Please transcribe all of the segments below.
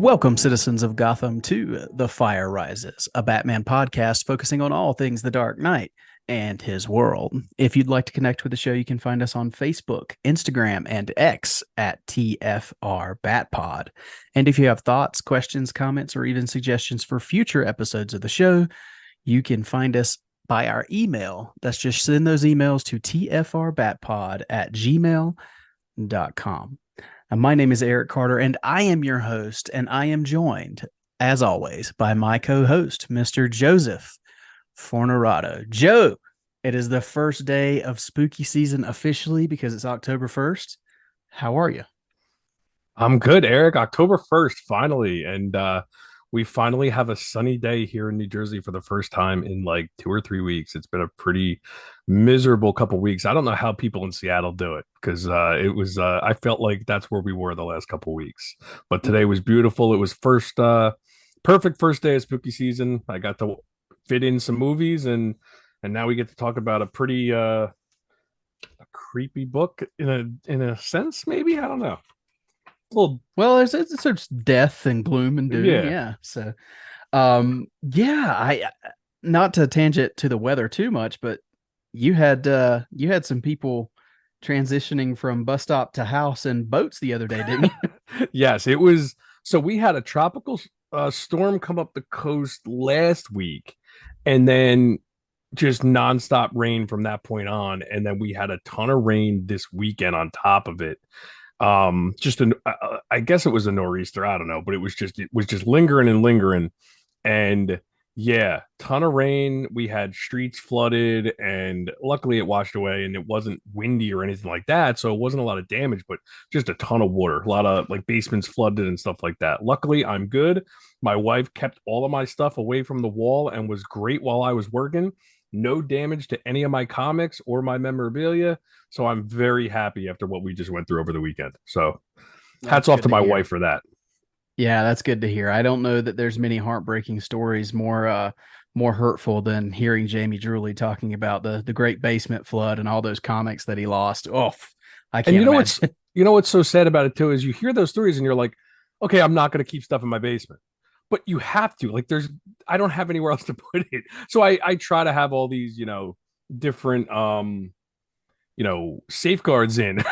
Welcome, citizens of Gotham, to The Fire Rises, a Batman podcast focusing on all things The Dark Knight and his world. If you'd like to connect with the show, you can find us on Facebook, Instagram, and X at tfrbatpod. And if you have thoughts, questions, comments, or even suggestions for future episodes of the show, you can find us by our email. That's just send those emails to tfrbatpod@gmail.com. My name is Eric Carter, and I am your host, and I am joined, as always, by my co-host, Mr. Joseph Fornerado. Joe, it is the first day of spooky season officially because it's October 1st. How are you? I'm good, Eric. October 1st, finally. And we finally have a sunny day here in New Jersey for the first time in like 2 or 3 weeks. It's been a pretty miserable couple weeks. I don't know how people in Seattle do it because I felt like that's where we were the last couple weeks. But today was beautiful. It was perfect first day of spooky season. I got to fit in some movies and now we get to talk about a pretty a creepy book in a sense, maybe. I don't know. Well, Well, it's death and gloom and doom, yeah. yeah. So, yeah, I not to tangent to the weather too much, but you had some people transitioning from bus stop to house in boats the other day, didn't you? Yes, it was. So we had a tropical storm come up the coast last week, and then just nonstop rain from that point on. And then we had a ton of rain this weekend on top of it. I guess it was a nor'easter. I don't know, but it was just lingering and lingering. And yeah, ton of rain. We had streets flooded, and luckily it washed away, and it wasn't windy or anything like that, so it wasn't a lot of damage, but just a ton of water, a lot of like basements flooded and stuff like that. Luckily, I'm good. My wife kept all of my stuff away from the wall and was great while I was working. No damage to any of my comics or my memorabilia. So I'm very happy after what we just went through over the weekend. So hats That's off good to to my hear. wife for that. Yeah, that's good to hear. I don't know that there's many heartbreaking stories more hurtful than hearing Jamie Drewley talking about the Great Basement Flood and all those comics that he lost. Oh, I And can't imagine. you know what's so sad about it too is you hear those stories and you're like, okay, I'm not going to keep stuff in my basement, but you have to. Like, I don't have anywhere else to put it, so I try to have all these different safeguards in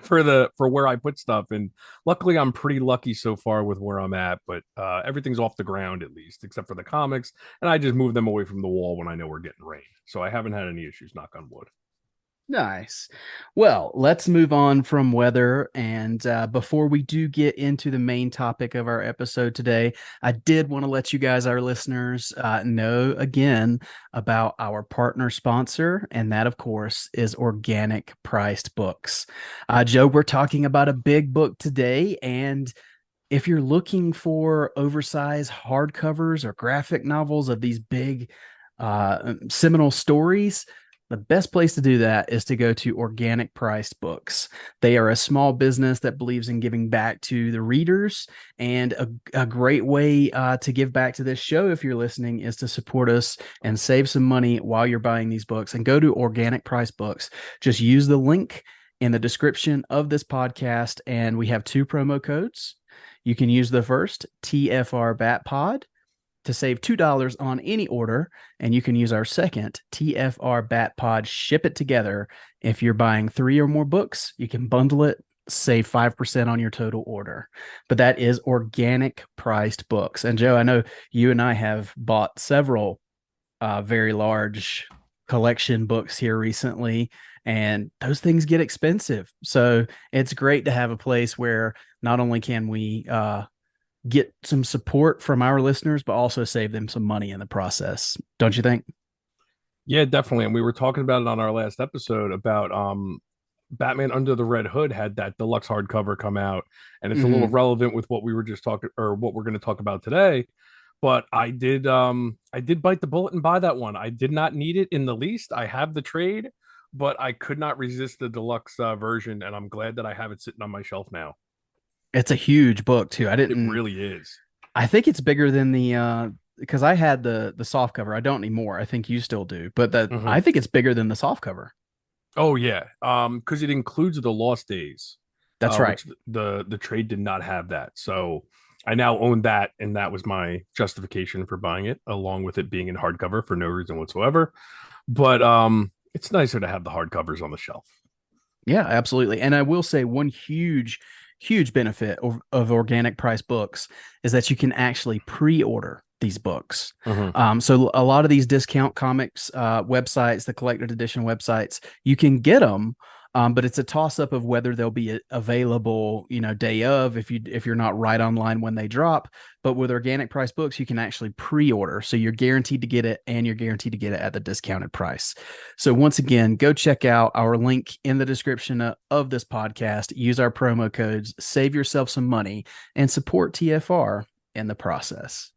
for where I put stuff. And luckily, I'm pretty lucky so far with where I'm at. But everything's off the ground at least, except for the comics, and I just move them away from the wall when I know we're getting rain. So I haven't had any issues. Knock on wood. Nice. Well, let's move on from weather. And before we do get into the main topic of our episode today, I did want to let you guys, our listeners, know again about our partner sponsor. And that, of course, is Organic Priced Books. Joe, we're talking about a big book today. And if you're looking for oversized hardcovers or graphic novels of these big seminal stories, the best place to do that is to go to Organic Priced Books. They are a small business that believes in giving back to the readers. And a great way to give back to this show, if you're listening, is to support us and save some money while you're buying these books. And go to Organic Priced Books. Just use the link in the description of this podcast. And we have two promo codes. You can use the first, tfrbatpod, to save $2 on any order. And you can use our second, TFR Batpod, ship it together. If you're buying 3 or more books, you can bundle it, save 5% on your total order. But that is Organic Priced Books. And Joe, I know you and I have bought several very large collection books here recently, and those things get expensive. So it's great to have a place where not only can we get some support from our listeners, but also save them some money in the process. Don't you think? Yeah, definitely. And we were talking about it on our last episode about Batman Under the Red Hood had that deluxe hardcover come out, and it's a little Mm-hmm. relevant with what we were just talking or what we're going to talk about today. But I did bite the bullet and buy that one. I did not need it in the least. I have the trade, but I could not resist the deluxe version, and I'm glad that I have it sitting on my shelf now. It's a huge book too. It really is. I think it's bigger than the because I had the soft cover. I don't anymore. I think you still do, but Hmm. I think it's bigger than the soft cover. Oh yeah, because it includes the Lost Days, That's right. which the trade did not have that. So I now own that, and that was my justification for buying it, along with it being in hardcover for no reason whatsoever. But it's nicer to have the hardcovers on the shelf. Yeah, absolutely. And I will say one huge benefit of organic price books is that you can actually pre-order these books. Mm-hmm. So a lot of these discount comics websites, the collected edition websites, you can get them, but it's a toss up of whether they'll be available, day of if you're not right online when they drop. But with organic price books, you can actually pre-order, so you're guaranteed to get it, and you're guaranteed to get it at the discounted price. So once again, go check out our link in the description of this podcast. Use our promo codes, save yourself some money, and support TFR in the process.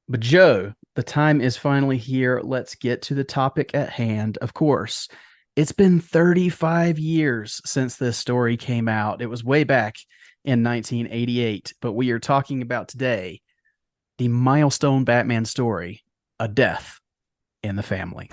But Joe, the time is finally here. Let's get to the topic at hand. Of course, it's been 35 years since this story came out. It was way back in 1988, but we are talking about today the milestone Batman story, A Death in the Family.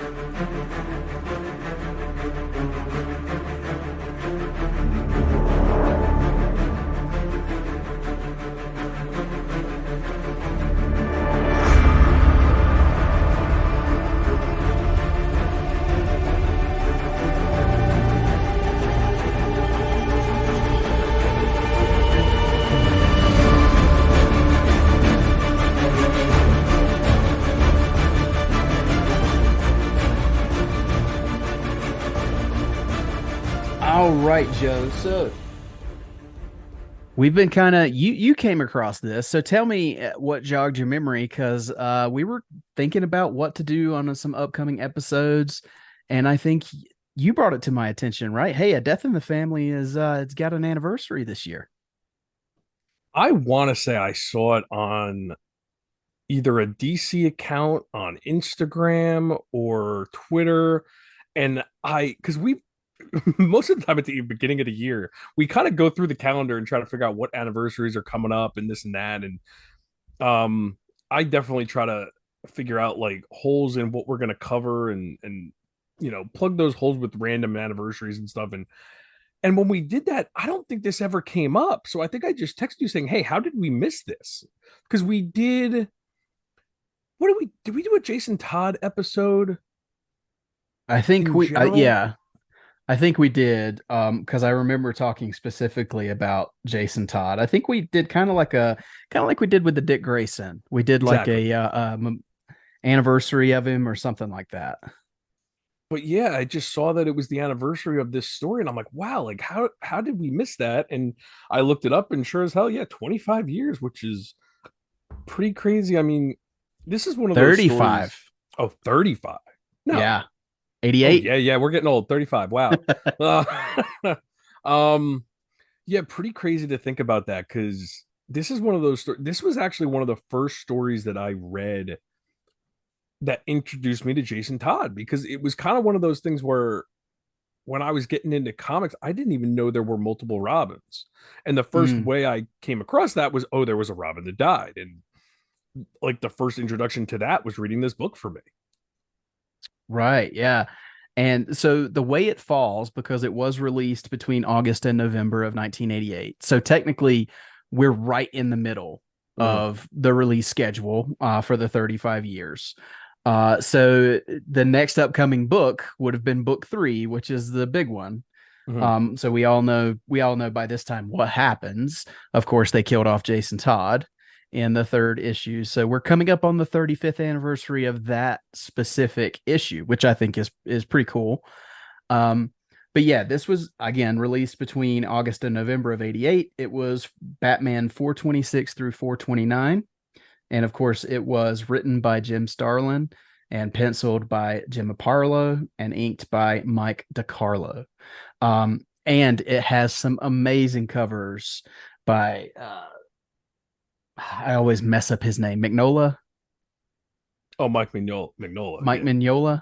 All right, Joe. So we've been kind of you came across this. So tell me what jogged your memory, because we were thinking about what to do on some upcoming episodes, and I think you brought it to my attention, right? Hey, A Death in the Family is it's got an anniversary this year. I want to say I saw it on either a DC account on Instagram or Twitter. And because we, most of the time at the beginning of the year, we kind of go through the calendar and try to figure out what anniversaries are coming up and this and that. And I definitely try to figure out like holes in what we're going to cover and, plug those holes with random anniversaries and stuff. And when we did that, I don't think this ever came up. So I think I just texted you saying, "Hey, how did we miss this?" Because we did. What did we do a Jason Todd episode I think in we general? yeah, I think we did, because I remember talking specifically about Jason Todd. I think we did kind of like we did with the Dick Grayson. We did like Exactly. a anniversary of him or something like that. But yeah, I just saw that it was the anniversary of this story, and I'm like, wow, like how did we miss that? And I looked it up, and sure as hell, yeah, 25 years, which is pretty crazy. I mean, this is one of those 35. stories. Oh, 35. No. Yeah. Oh 88. yeah, yeah, we're getting old. 35. Wow. Uh, um, yeah, pretty crazy to think about that because this is one of those. This was actually one of the first stories that I read that introduced me to Jason Todd because it was kind of one of those things where when I was getting into comics, I didn't even know there were multiple Robins. And the first Mm, way I came across that was, oh, there was a Robin that died. And like the first introduction to that was reading this book for me. right. Yeah. And so the way it falls, because it was released between August and November of 1988. So technically, we're right in the middle Mm-hmm. of the release schedule for the 35 years. So the next upcoming book would have been book three, which is the big one. Mm-hmm. So we all know by this time what happens. Of course, they killed off Jason Todd in the third issue. So we're coming up on the 35th anniversary of that specific issue, which I think is pretty cool. Um, but yeah, this was again released between August and November of 88. It was Batman 426 through 429. And of course, it was written by Jim Starlin and penciled by Jim Aparlo and inked by Mike DiCarlo. And it has some amazing covers by I always mess up his name, Mignola, Oh, Mike Mignola, Mike yeah. Mignola.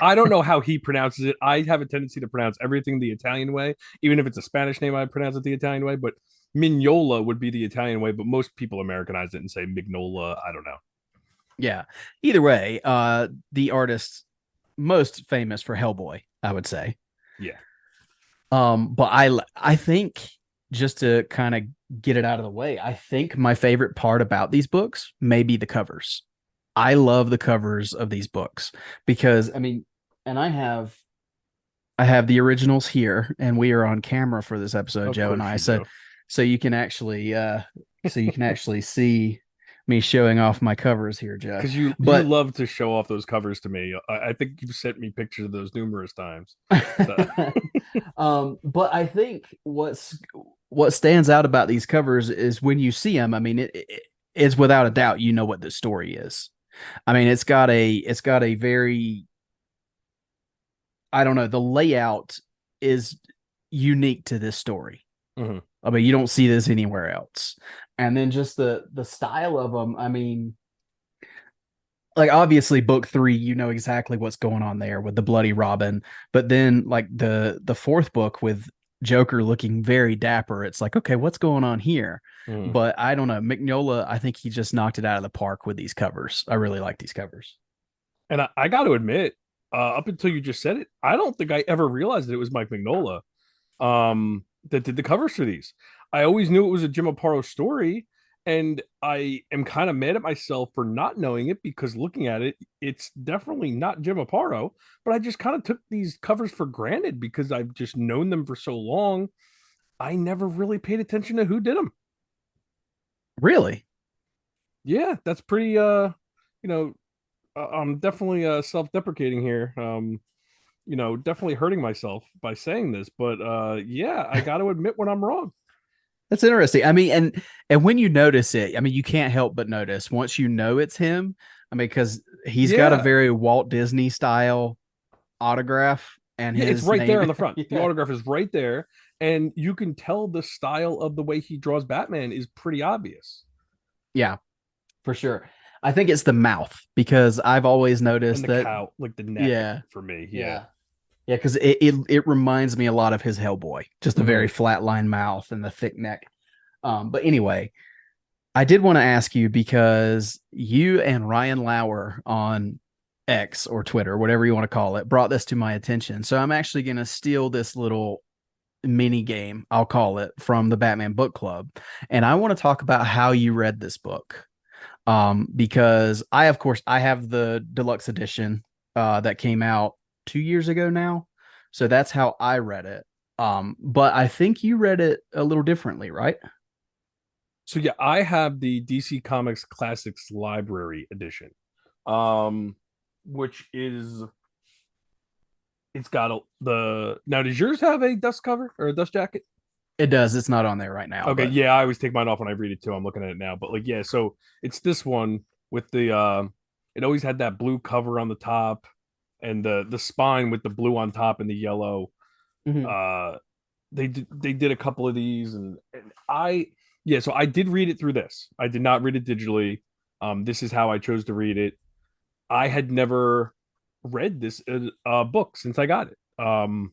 I don't know how he pronounces it. I have a tendency to pronounce everything the Italian way, even if it's a Spanish name. I pronounce it the Italian way, but Mignola would be the Italian way. But most people Americanize it and say Mignola. I don't know. Yeah. Either way, the artist most famous for Hellboy, I would say. Yeah. But I think just to kind of get it out of the way, I think my favorite part about these books may be the covers. I love the covers of these books because I mean, and I have the originals here, and we are on camera for this episode, Of Joe and course I. you So do. so you can actually so you can actually see me showing off my covers here, Joe. Because you But love to show off those covers to me. I think you've sent me pictures of those numerous times. So but I think what stands out about these covers is when you see them, I mean it's without a doubt you know what the story is. I mean it's got a very, I don't know, the layout is unique to this story. mhm. I mean, you don't see this anywhere else. And then just the style of them. I mean, like obviously book 3, you know exactly what's going on there with the bloody Robin, but then like the fourth book with Joker looking very dapper, it's like, okay, what's going on here? Mhm. But I don't know, Mignola, I think he just knocked it out of the park with these covers. I really like these covers. And I got to admit, up until you just said it, I don't think I ever realized that it was Mike Mignola that did the covers for these. I always knew it was a Jim Aparo story, and I am kind of mad at myself for not knowing it because looking at it, it's definitely not Jim Aparo. But I just kind of took these covers for granted because I've just known them for so long. I never really paid attention to who did them. Really? Yeah, that's pretty. You know, I'm definitely self-deprecating here. Definitely hurting myself by saying this, but yeah, I got to admit when I'm wrong. That's interesting. I mean, and when you notice it, I mean, you can't help but notice once you know it's him. I mean, because he's got a Yeah, very Walt Disney style autograph and yeah, it's his right there name. on the front. The Yeah. autograph is right there, and you can tell the style of the way he draws Batman is pretty obvious. Yeah, for sure. I think it's the mouth because I've always And noticed the that. cow, like the neck Yeah. for me. Yeah. Yeah. Yeah, because it reminds me a lot of his Hellboy, just a Hmm. very flat line mouth and the thick neck. But anyway, I did want to ask you because you and Ryan Lauer on X or Twitter, whatever you want to call it, brought this to my attention. So I'm actually going to steal this little mini game, I'll call it, from the Batman Book Club. And I want to talk about how you read this book. Because I, of course, I have the deluxe edition that came out 2 years ago now. So that's how I read it. But I think you read it a little differently, right? So yeah, I have the DC Comics Classics Library edition, um, which is it's got the now. Does yours have a dust cover or a dust jacket? It does. It's not on there right now, Okay, but yeah, I always take mine off when I read it too. I'm looking at it now, but like, yeah, so it's this one with the it always had that blue cover on the top and the spine with the blue on top and the yellow. Mhm. Uh, they did a couple of these, and I yeah, so I did read it through this. I did not read it digitally. This is how I chose to read it. I had never read this book since I got it. Oh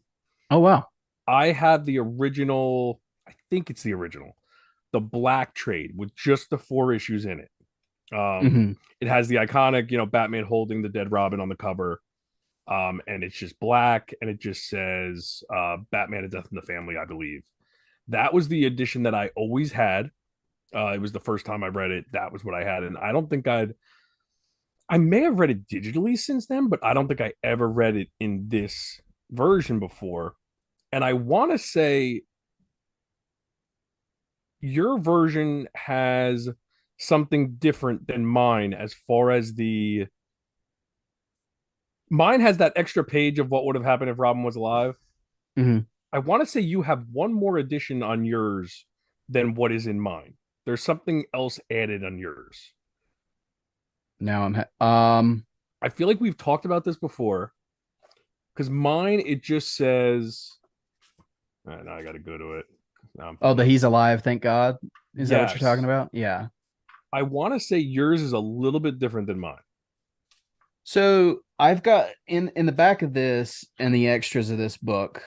wow. I have the original. I think it's the original, the black trade with just the 4 issues in it. Hmm. It has the iconic, Batman holding the dead Robin on the cover. And it's just black, and it just says Batman: A Death in the Family, I believe. That was the edition that I always had. It was the first time I read it. That was what I had, and I don't think I may have read it digitally since then, but I don't think I ever read it in this version before. And I want to say your version has something different than mine as far as the mine has that extra page of what would have happened if Robin was alive. Hmm. I want to say you have one more addition on yours than what is in mine. There's something else added on yours. Now I feel like we've talked about this before because mine it just says. Now I got to go to it. Now I'm oh, pulling the up. he's alive, thank God. Is that what you're talking Yes, about? Yeah. I want to say yours is a little bit different than mine. So I've got in the back of this and the extras of this book,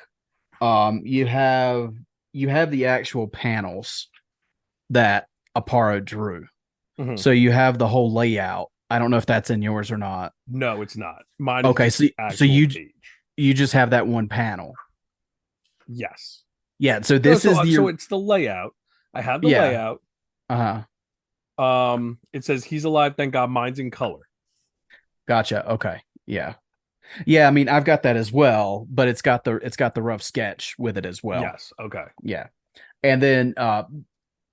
you have the actual panels that Aparo drew. Mhm. So you have the whole layout. I don't know if that's in yours or not. No, it's not. Mine is Okay, just so the so actual you page. you just have that one panel. Yes. Yeah, so No, this so is so the it's the layout. I have the yeah. layout. Uh-huh. It says he's alive, thank God. Mine's in color. Gotcha. Okay. Yeah. Yeah, I mean, I've got that as well, but it's got the rough sketch with it as well. Yes. Okay. Yeah. And then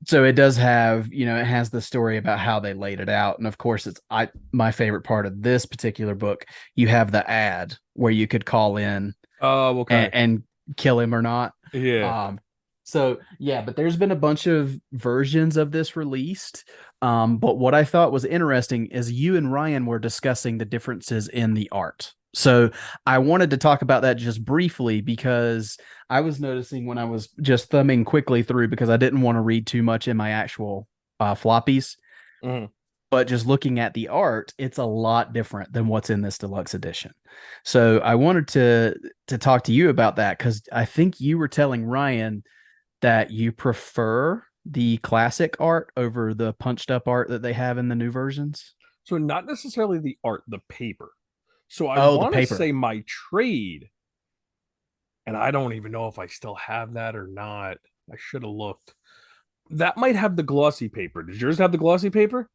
so it does have, it has the story about how they laid it out. And of course, it's I my favorite part of this particular book, you have the ad where you could call in Oh, okay. and kill him or not. Yeah. Um, so yeah, but there's been a bunch of versions of this released. But what I thought was interesting is you and Ryan were discussing the differences in the art. So I wanted to talk about that just briefly because I was noticing when I was just thumbing quickly through because I didn't want to read too much in my actual floppies. Mhm. But just looking at the art, it's a lot different than what's in this deluxe edition. So I wanted to talk to you about that because I think you were telling Ryan that you prefer the classic art over the punched up art that they have in the new versions. So not necessarily the art, the paper. So I Oh, the want to paper. say my trade, and I don't even know if I still have that or not. I should have looked. That might have the glossy paper. Does yours have the glossy paper?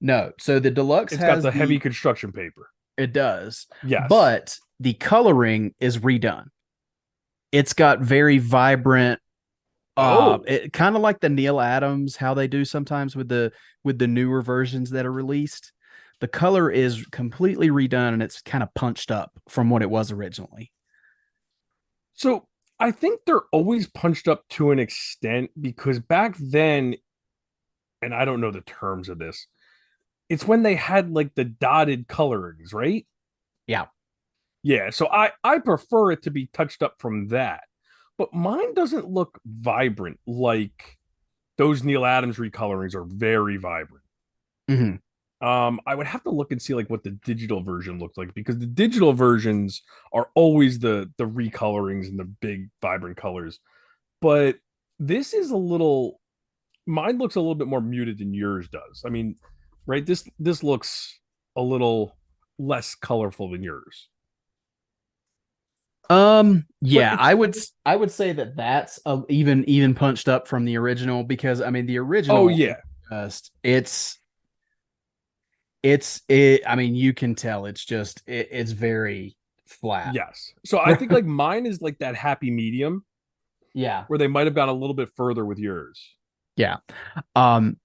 No, so the deluxe It's got has the heavy the construction paper. it does, Yes. but the coloring is redone. It's got very vibrant Oh, it kind of like the Neil Adams how they do sometimes with the newer versions that are released. The color is completely redone and it's kind of punched up from what it was originally. so I think they're always punched up to an extent because back then, and I don't know the terms of this, it's when they had like the dotted colorings, right? Yeah. Yeah, so I prefer it to be touched up from that. But mine doesn't look vibrant like those Neil Adams recolorings are very vibrant. Hmm. I would have to look and see like what the digital version looked like because the digital versions are always the recolorings and the big vibrant colors. But this is a little mine looks a little bit more muted than yours does. I mean, right? This looks a little less colorful than yours. But Yeah, it's I would say that that's even punched up from the original because I mean the oh original is yeah. just it's I mean you can tell it's just it's very flat. Yes. So I think like mine is like that happy medium Yeah. where they might have gone a little bit further with yours. Yeah. Um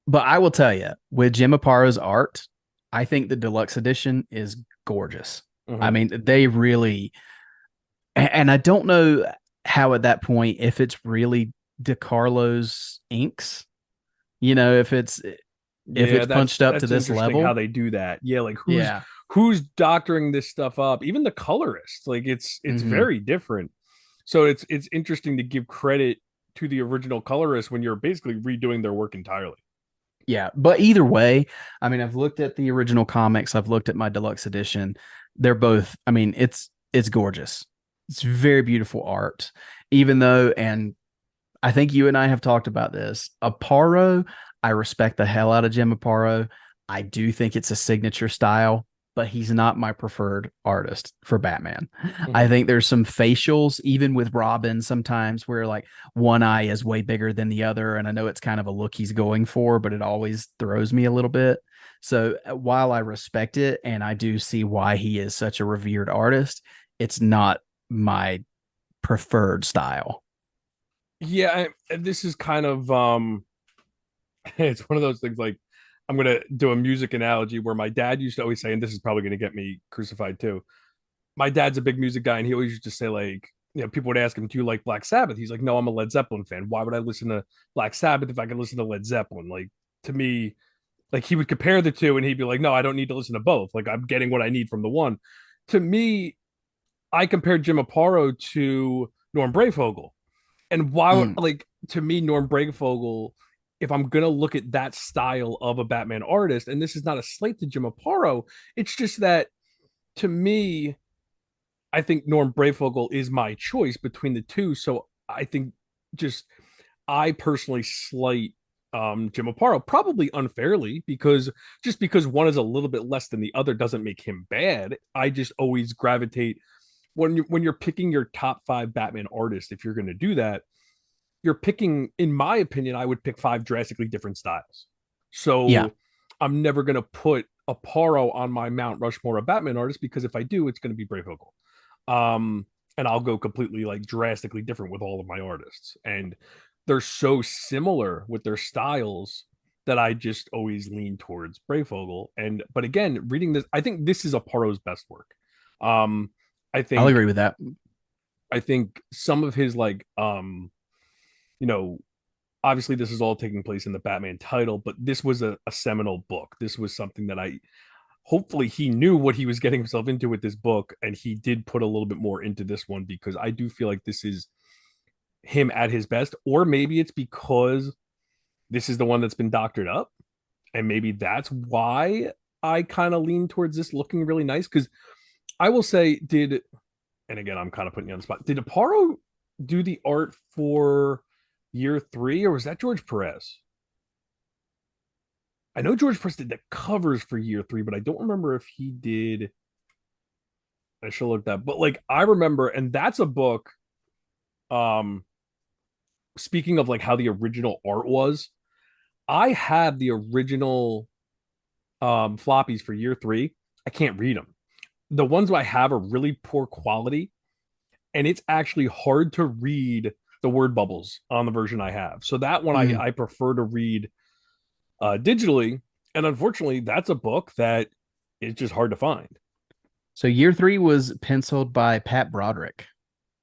But I will tell you, with Jim Aparo's art, I think the deluxe edition is gorgeous. I Mhm. mean, they really, and I don't know how at that point if it's really DeCarlo's inks. If Yeah, it's punched up to that's this interesting how level. they do that. Yeah, like Yeah. who's doctoring this stuff up? Even the colorist, like it's Hmm. very different. So it's interesting to give credit to the original colorist when you're basically redoing their work entirely. Yeah. But either way, I mean, I've looked at the original comics. I've looked at my deluxe edition. They're both. I mean, it's gorgeous. It's very beautiful art. Even though, and I think you and I have talked about this. Aparo, I respect the hell out of Jim Aparo. I do think it's a signature style, but he's not my preferred artist for Batman. I Mhm. think there's some facials, even with Robin, sometimes where like one eye is way bigger than the other. And I know it's kind of a look he's going for, but it always throws me a little bit. So while I respect it and I do see why he is such a revered artist, it's not my preferred style. Yeah, and this is kind of it's one of those things like I'm gonna do a music analogy where my dad used to always say, and this is probably gonna get me crucified too. My dad's a big music guy, and he always used to say, like, people would ask him, "Do you like Black Sabbath?" He's like, "No, I'm a Led Zeppelin fan. Why would I listen to Black Sabbath if I could listen to Led Zeppelin?" Like to me, like he would compare the two, and he'd be like, "No, I don't need to listen to both. Like I'm getting what I need from the one." To me, I compared Jim Aparo to Norm Brayfogle, and why, Mm, like to me, Norm Brayfogle, if I'm gonna look at that style of a Batman artist, and this is not a slate to Jim Aparo, it's just that to me, I think Norm Brayfogle is my choice between the two. So I think just I personally slight Jim Aparo probably unfairly because just because one is a little bit less than the other doesn't make him bad. I just always gravitate when you're picking your top 5 Batman artists, if you're going to do that, you're picking, in my opinion, I would pick 5 drastically different styles. Yeah, So I'm never going to put a Paro on my Mount Rushmore of Batman artists, because if I do, it's going to be Brayfogle. Um, and I'll go completely like drastically different with all of my artists. And they're so similar with their styles that I just always lean towards Brayfogle. And but again, reading this, I think this is a Paro's best work. Um, I I'll think agree with that. I think some of his like you know, obviously this is all taking place in the Batman title, but this was a seminal book. This was something that I hopefully he knew what he was getting himself into with this book, and he did put a little bit more into this one, because I do feel like this is him at his best. Or maybe it's because this is the one that's been doctored up, and maybe that's why I kind of lean towards this looking really nice. Because I will say, and again, I'm kind of putting you on the spot, did Aparo do the art for year 3, or was that George Perez? I know George Perez did the covers for year 3, but I don't remember if he did. I should look that. But like I remember, and that's a book. Um, speaking of like how the original art was, I have the original floppies for year 3. I can't read them. The ones I have are really poor quality, and it's actually hard to read the word bubbles on the version I have. So that one Mm. I prefer to read digitally, and unfortunately, that's a book that is just hard to find. So year 3 was penciled by Pat Broderick.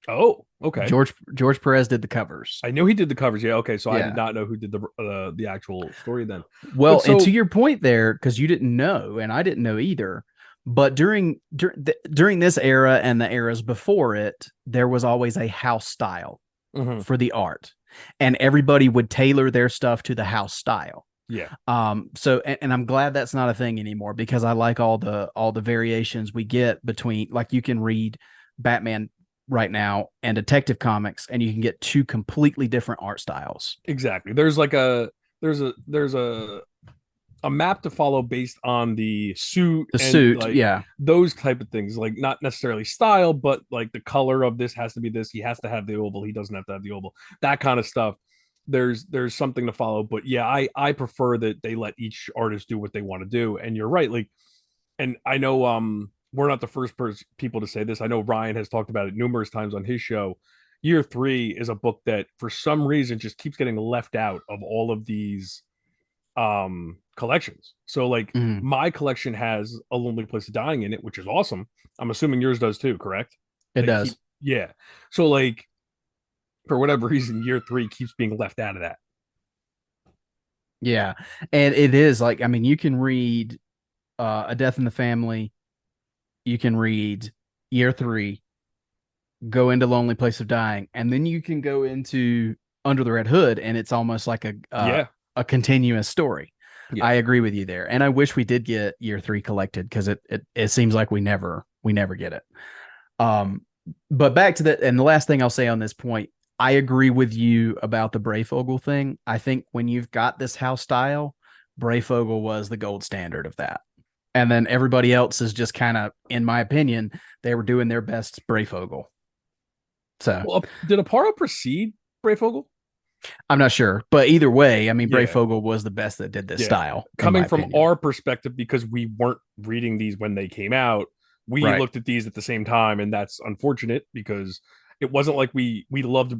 Oh, okay. George Perez did the covers. I knew he did the covers. Yeah, okay. So I did Yeah. not know who did the actual story then. But Well, and to so your point there, because you didn't know, and I didn't know either, but during this era and the eras before it, there was always a house style mhm, for the art, and everybody would tailor their stuff to the house style. yeah, So and I'm glad that's not a thing anymore, because I like all the variations we get between, like, you can read Batman right now and Detective Comics, and you can get two completely different art styles. exactly. There's a map to follow based on the suit The and suit, like yeah, those type of things. Like not necessarily style, but like the color of this has to be this. He has to have the oval. He doesn't have to have the oval. That kind of stuff. There's something to follow. But yeah, I prefer that they let each artist do what they want to do. And you're right. Like, and I know we're not the first people to say this. I know Ryan has talked about it numerous times on his show. Year 3 is a book that for some reason just keeps getting left out of all of these collections. So like mm, my collection has A Lonely Place of Dying in it, which is awesome. I'm assuming yours does too, correct? it They keep does. yeah. So like for whatever reason, year 3 keeps being left out of that. Yeah, and it is like, I mean, you can read A Death in the Family, you can read Year 3, go into Lonely Place of Dying, and then you can go into Under the Red Hood, and it's almost like Yeah. a continuous story. Yeah. I agree with you there, and I wish we did get Year 3 collected, because it seems like we never get it. Um, but back to that, and the last thing I'll say on this point, I agree with you about the Brayfogle thing. I think when you've got this house style, Brayfogle was the gold standard of that. And then everybody else is just kind of, in my opinion, they were doing their best Brayfogle. So Well, did Aparo precede Brayfogle? I'm not sure, but either way, I mean, Yeah. Brayfogle was the best that did this Yeah. style, in my Coming from opinion. our perspective, because we weren't reading these when they came out, we Right. looked at these at the same time, and that's unfortunate because it wasn't like we loved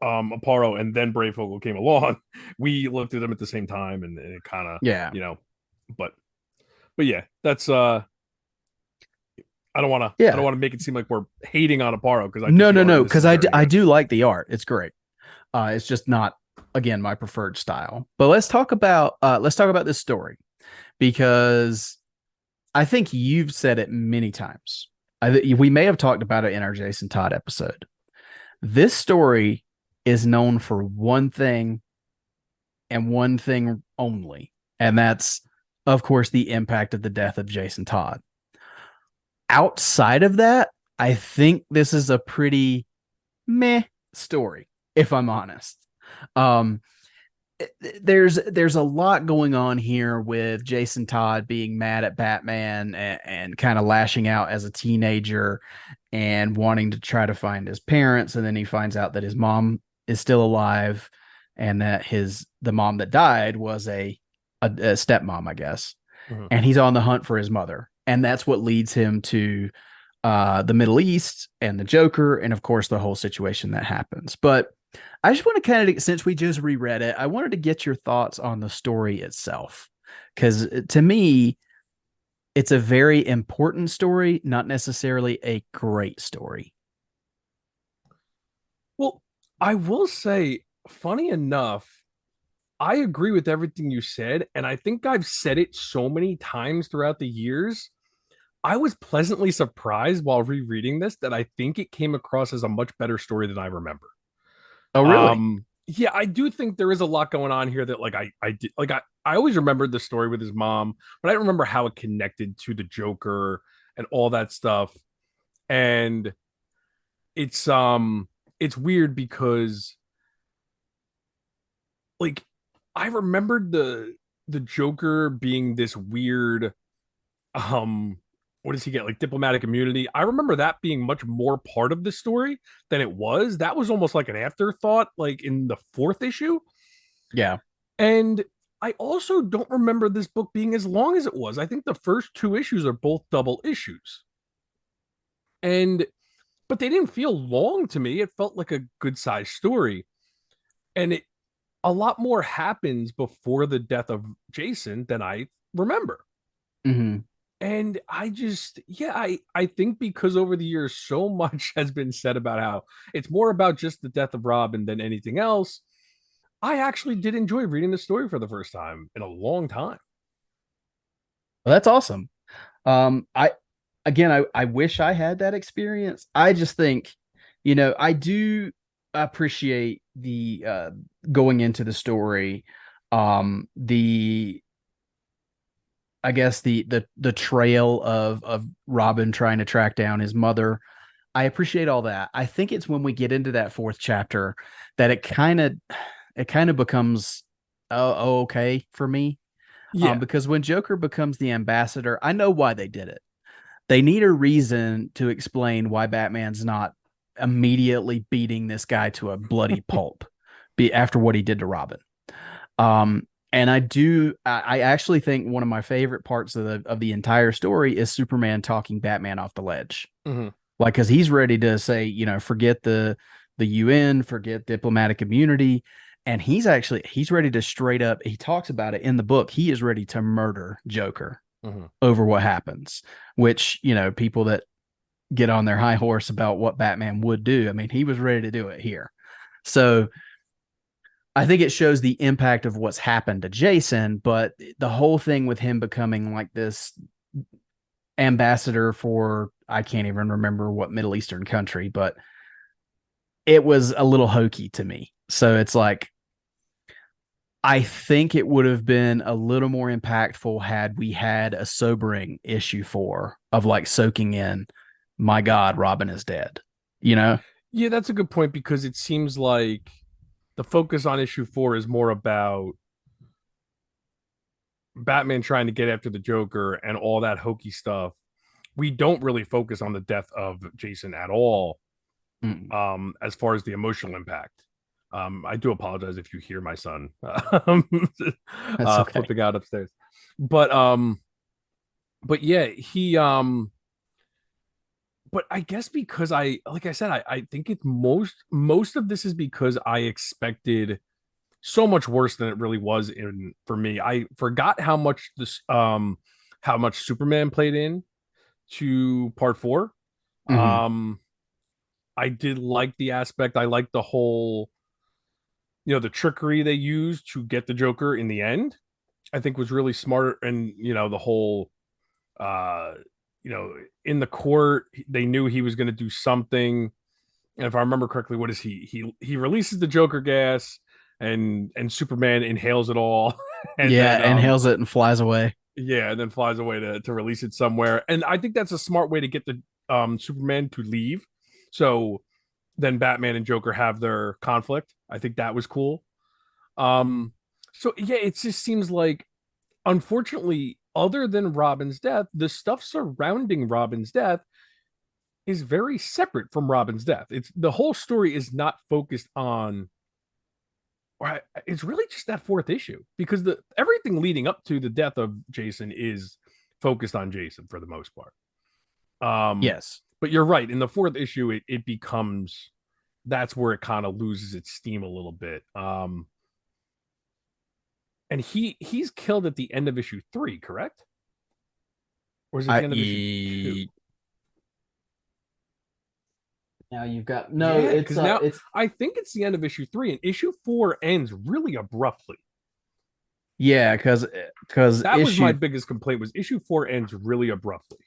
Aparo and then Brayfogle came along. We looked at them at the same time, and it kind of, Yeah. you know, but yeah, that's I don't Yeah. want to make it seem like we're hating on Aparo, because I think No, the no, art in no. this Because is very I good. do like the art. It's great. It's just not, again, my preferred style. But let's talk about this story, because I think you've said it many times. We may have talked about it in our Jason Todd episode. This story is known for one thing and one thing only, and that's, of course, the impact of the death of Jason Todd. Outside of that, I think this is a pretty meh story, if I'm honest. Um, there's a lot going on here with Jason Todd being mad at Batman and kind of lashing out as a teenager and wanting to try to find his parents, and then he finds out that his mom is still alive and that his the mom that died was a stepmom, I guess. Mhm. And he's on the hunt for his mother. And that's what leads him to the Middle East and the Joker, and of course the whole situation that happens. But I just want to kind of, since we just reread it, I wanted to get your thoughts on the story itself. Because to me, it's a very important story, not necessarily a great story. Well, I will say, funny enough, I agree with everything you said, and I think I've said it so many times throughout the years. I was pleasantly surprised while rereading this that I think it came across as a much better story than I remember. Oh, really? Yeah, I do think there is a lot going on here that I did I always remembered the story with his mom, but I don't remember how it connected to the Joker and all that stuff. And it's it's weird because like I remembered the Joker being this weird um what does he get, like diplomatic immunity? I remember that being much more part of the story than it was. That was almost like an afterthought, like in the fourth issue. Yeah. And I also don't remember this book being as long as it was. I think the first two issues are both double issues. And but they didn't feel long to me. It felt like a good sized story. And it a lot more happens before the death of Jason than I remember. Mm-hmm. And I just, yeah, I think because over the years so much has been said about how it's more about just the death of Robin than anything else. I actually did enjoy reading the story for the first time in a long time. Well, that's awesome. I again, I wish I had that experience. I just think, I do appreciate the going into the story, the I guess the trail of Robin trying to track down his mother. I appreciate all that. I think it's when we get into that fourth chapter that it kind of becomes okay for me. Yeah. Because when Joker becomes the ambassador, I know why they did it. They need a reason to explain why Batman's not immediately beating this guy to a bloody pulp after what he did to Robin. And I actually think one of my favorite parts of the entire story is Superman talking Batman off the ledge. Mm-hmm. Like, because he's ready to say, forget the UN, forget diplomatic immunity. And he's ready to straight up, he talks about it in the book. He is ready to murder Joker Mm-hmm. over what happens, which, people that get on their high horse about what Batman would do. I mean, he was ready to do it here. So I think it shows the impact of what's happened to Jason, but the whole thing with him becoming like this ambassador for, I can't even remember what Middle Eastern country, but it was a little hokey to me. So it's like, I think it would have been a little more impactful had we had a sobering issue four of like soaking in, my God, Robin is dead. You know? Yeah, that's a good point because it seems like the focus on issue four is more about Batman trying to get after the Joker and all that hokey stuff. We don't really focus on the death of Jason at all, Mm, as far as the emotional impact. I do apologize if you hear my son that's okay. flipping out upstairs. But but yeah, he but I guess because like I said, I think it's most of this is because I expected so much worse than it really was in for me. I forgot how much Superman played in to part four. Mm-hmm. Um I did like the aspect. I like the whole, the trickery they used to get the Joker in the end. I think was really smart, and the whole, uh, in the court they knew he was going to do something. And if I remember correctly, what is he releases the Joker gas, and Superman inhales it all, and then Yeah, inhales it and flies away. yeah, and then flies away to release it somewhere. And I think that's a smart way to get the Superman to leave. So then Batman and Joker have their conflict. I think that was cool. Um, So yeah, it just seems like, unfortunately, other than Robin's death, the stuff surrounding Robin's death is very separate from Robin's death. It's the whole story is not focused on, or it's really just that fourth issue, because the everything leading up to the death of Jason is focused on Jason for the most part. Yes. But you're right. In the fourth issue, it becomes, that's where it kind of loses its steam a little bit. And he's killed at the end of issue 3, correct? Or is it the I end of issue 2? now you've got no. Yeah, because now It's I think it's the end of issue 3, and issue 4 ends really abruptly. yeah, because That was my biggest complaint, was issue 4 ends really abruptly.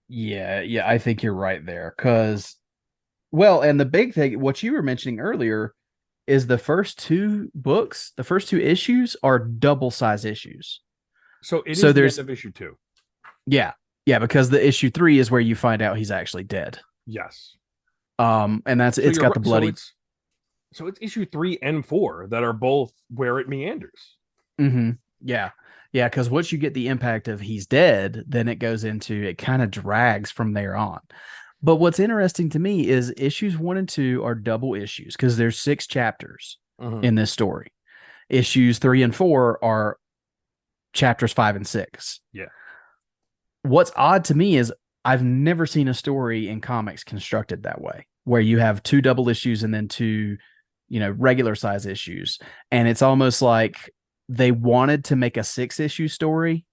Yeah, I think you're right there. Because well, and the big thing, what you were mentioning earlier, is the first two books, the first two issues are double size issues. So it So is the end there's of issue 2. yeah, yeah, because the issue 3 is where you find out he's actually dead. Yes. And that's So it's you're got right. the bloody. So it's issue 3 and 4 that are both where it meanders. Mm-hmm. Yeah. Yeah, because once you get the impact of he's dead, then it goes into it kind of drags from there on. But what's interesting to me is issues 1 and 2 are double issues because there's 6 chapters Mhm. in this story. Issues 3 and 4 are chapters 5 and 6. Yeah. What's odd to me is I've never seen a story in comics constructed that way, where you have 2 double issues and then 2, regular size issues. And it's almost like they wanted to make a 6 issue story.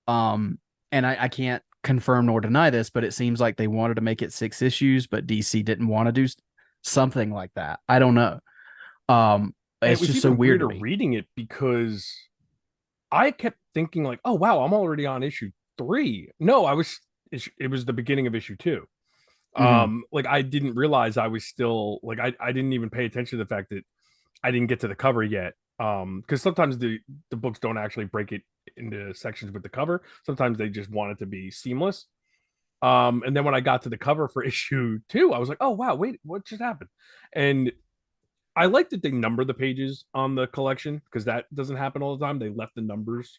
And I can't confirm nor deny this, but it seems like they wanted to make it 6 issues, but DC didn't want to do something like that. I don't know. And it It's was just so even weird to weirder me. reading it because I kept thinking like, oh wow, I'm already on issue 3. No, it was the beginning of issue 2. Mm-hmm. Like I didn't realize I was still like, I didn't even pay attention to the fact that I didn't get to the cover yet. Because sometimes the books don't actually break it into sections with the cover. Sometimes they just want it to be seamless. And then when I got to the cover for issue 2, I was like, oh wow, wait, what just happened? And I like that they number the pages on the collection, because that doesn't happen all the time. They left the numbers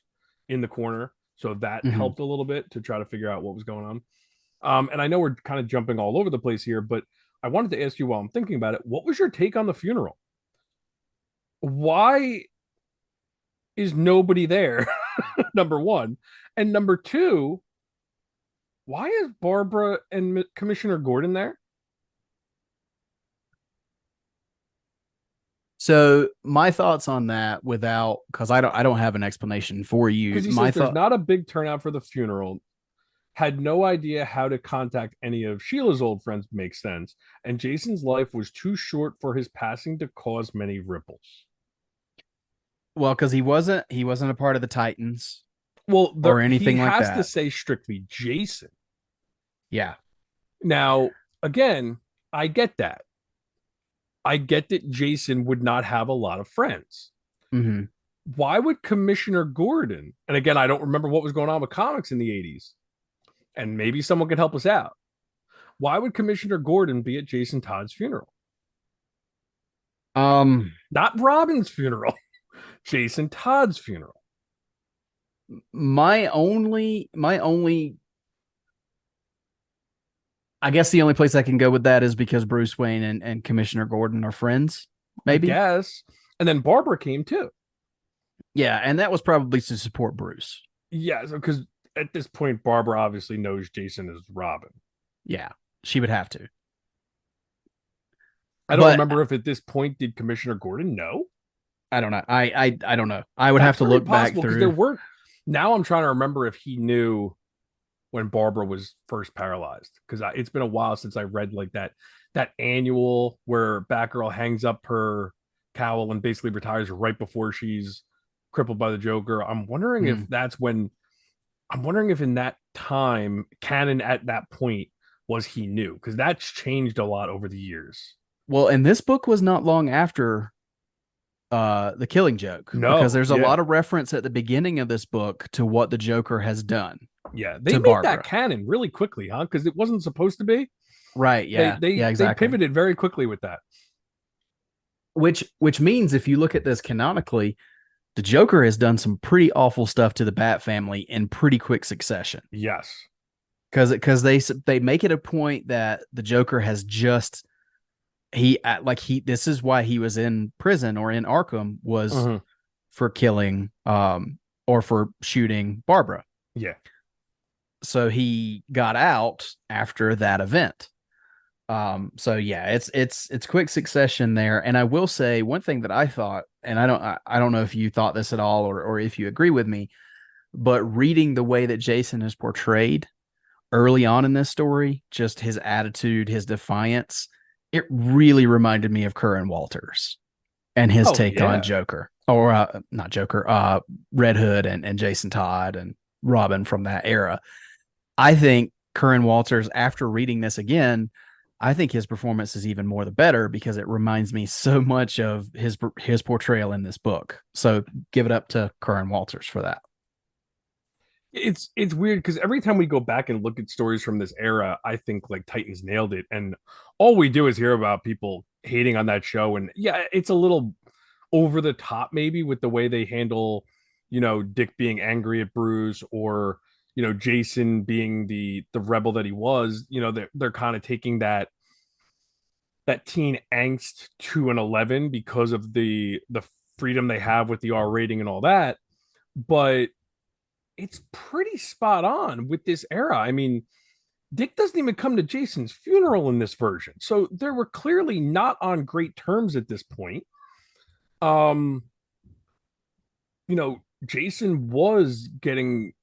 in the corner, so that Mm-hmm. helped a little bit to try to figure out what was going on. And I know we're kind of jumping all over the place here, but I wanted to ask you, while I'm thinking about it, what was your take on the funeral? Why is nobody there? Number one. And number two, why is Barbara and Commissioner Gordon there? So my thoughts on that, without because I don't have an explanation for you. Because he My says there's thought not a big turnout for the funeral, had no idea how to contact any of Sheila's old friends, makes sense. And Jason's life was too short for his passing to cause many ripples. well, because he wasn't a part of the Titans Well, or he anything like has to that. say strictly Jason. Yeah. Now, again, I get that. I get that Jason would not have a lot of friends. Mm-hmm. Why would Commissioner Gordon, and again, I don't remember what was going on with comics in the 80s, and maybe someone could help us out. Why would Commissioner Gordon be at Jason Todd's funeral? Um, Not Robin's funeral, Jason Todd's funeral. my only, I guess the only place I can go with that is because Bruce Wayne and Commissioner Gordon are friends, I maybe. guess. And then Barbara came too. Yeah, and that was probably to support Bruce. Yeah, because at this point, Barbara obviously knows Jason is Robin. Yeah, she would have to. I don't But remember if at this point did Commissioner Gordon know. I don't know. I don't know. I would have That's to very look back possible because there through. weren't. Now I'm trying to remember if he knew when Barbara was first paralyzed, because it's been a while since I read like that annual where Batgirl hangs up her cowl and basically retires right before she's crippled by the Joker. I'm wondering if Hmm. that's when. I'm wondering if in that time, canon at that point was he knew, because that's changed a lot over the years. Well, and this book was not long after the Killing Joke, because No, there's a yeah, lot of reference at the beginning of this book to what the Joker has done yeah, they to made that Barbara. canon really quickly, huh? Because it wasn't supposed to be. Right, They yeah. they Yeah, they exactly. pivoted very quickly with that. which means if you look at this canonically, the Joker has done some pretty awful stuff to the Bat family in pretty quick succession. Yes. Because they make it a point that the Joker has just he like he this is why he was in prison or in Arkham was Mhm. for killing or for shooting Barbara. Yeah. So he got out after that event. So yeah, it's quick succession there. And I will say one thing that I thought, and I don't know if you thought this at all or if you agree with me, but reading the way that Jason is portrayed early on in this story, just his attitude, his defiance, it really reminded me of Curran Walters and his Oh take on yeah. Joker or not Joker, Red Hood and Jason Todd and Robin from that era. I think Curran Walters, after reading this again, I think his performance is even more the better because it reminds me so much of his portrayal in this book. So give it up to Curran Walters for that. It's weird because every time we go back and look at stories from this era, I think like Titans nailed it, and all we do is hear about people hating on that show. And yeah, it's a little over the top maybe with the way they handle, Dick being angry at Bruce, or Jason being the rebel that he was. They're kind of taking that teen angst to an 11 because of the freedom they have with the R rating and all that. But it's pretty spot on with this era. I mean, Dick doesn't even come to Jason's funeral in this version. So they were clearly not on great terms at this point. Um, Jason was getting,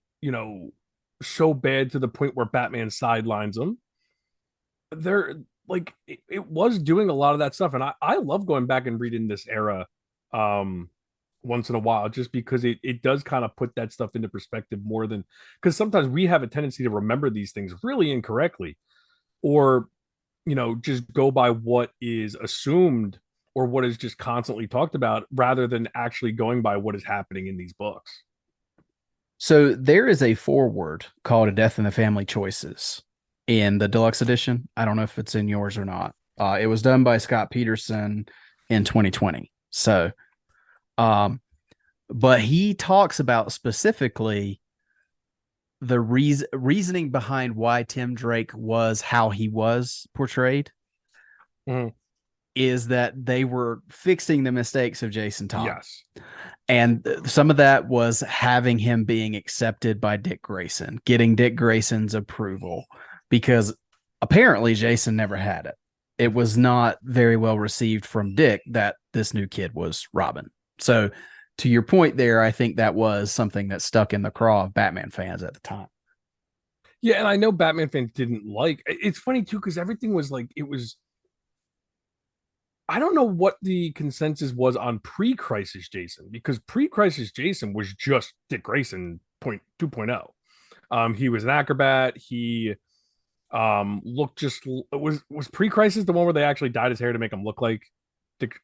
so bad to the point where Batman sidelines him. They're like it was doing a lot of that stuff. And I love going back and reading this era um once in a while, just because it does kind of put that stuff into perspective more than because sometimes we have a tendency to remember these things really incorrectly, or just go by what is assumed or what is just constantly talked about rather than actually going by what is happening in these books. So there is a foreword called "A Death in the Family Choices" in the deluxe edition. I don't know if it's in yours or not. It was done by Scott Peterson in 2020. So, um, but he talks about specifically the reasoning behind why Tim Drake was how he was portrayed Mhm. is that they were fixing the mistakes of Jason Todd. Yes. And some of that was having him being accepted by Dick Grayson, getting Dick Grayson's approval, because apparently Jason never had it. It was not very well received from Dick that this new kid was Robin. So, to your point there, I think that was something that stuck in the craw of Batman fans at the time. Yeah, and I know Batman fans didn't like it's funny too because everything was like it was. I don't know what the consensus was on pre-crisis Jason, because pre-crisis Jason was just Dick Grayson point 2.0. He was an acrobat. He looked just was pre-crisis the one where they actually dyed his hair to make him look like Dick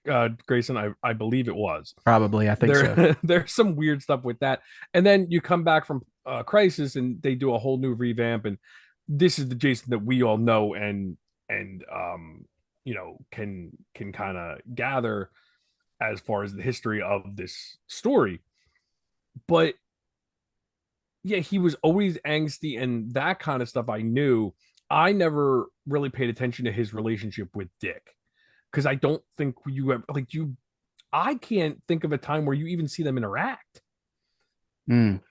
Grayson. I believe it was. Probably, I think so. There's some weird stuff with that, and then you come back from Crisis and they do a whole new revamp, and this is the Jason that we all know and can kind of gather as far as the history of this story. But yeah, he was always angsty and that kind of stuff. I knew. I never really paid attention to his relationship with Dick because I don't think you ever like you. I can't think of a time where you even see them interact Mm.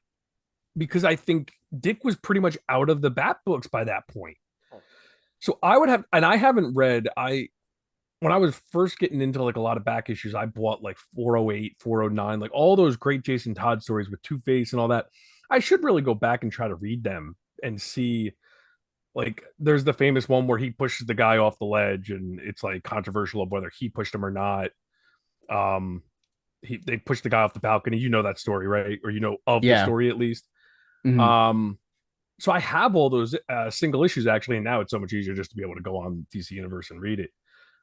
because I think Dick was pretty much out of the Bat books by that point. So I would have, and I haven't read. I when I was first getting into like a lot of back issues, I bought like 408, 409, like all those great Jason Todd stories with Two Face and all that. I should really go back and try to read them and see. Like, there's the famous one where he pushes the guy off the ledge, and it's like controversial of whether he pushed him or not. Um, they pushed the guy off the balcony. You know that story, right? Or of the Yeah. story at least. Mhm. Um, so I have all those single issues actually, and now it's so much easier just to be able to go on DC Universe and read it.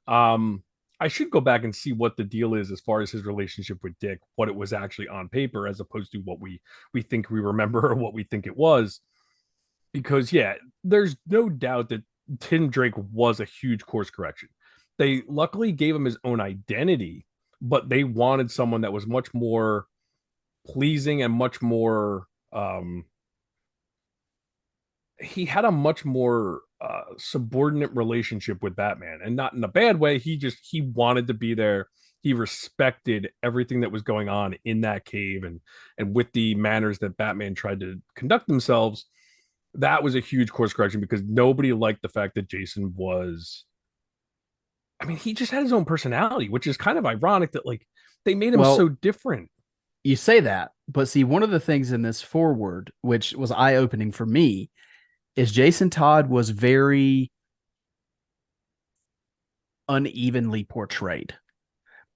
Um, I should go back and see what the deal is as far as his relationship with Dick, what it was actually on paper, as opposed to what we think we remember or what we think it was. Because yeah, there's no doubt that Tim Drake was a huge course correction. they luckily gave him his own identity, but they wanted someone that was much more pleasing and much more he had a much more subordinate relationship with Batman, and not in a bad way. He wanted to be there. He respected everything that was going on in that cave, and with the manners that Batman tried to conduct themselves. That was a huge course correction because nobody liked the fact that Jason was. I mean, he just had his own personality, which is kind of ironic that like they made him so Well, different. you say that, but see, one of the things in this forward, which was eye opening for me, is Jason Todd was very unevenly portrayed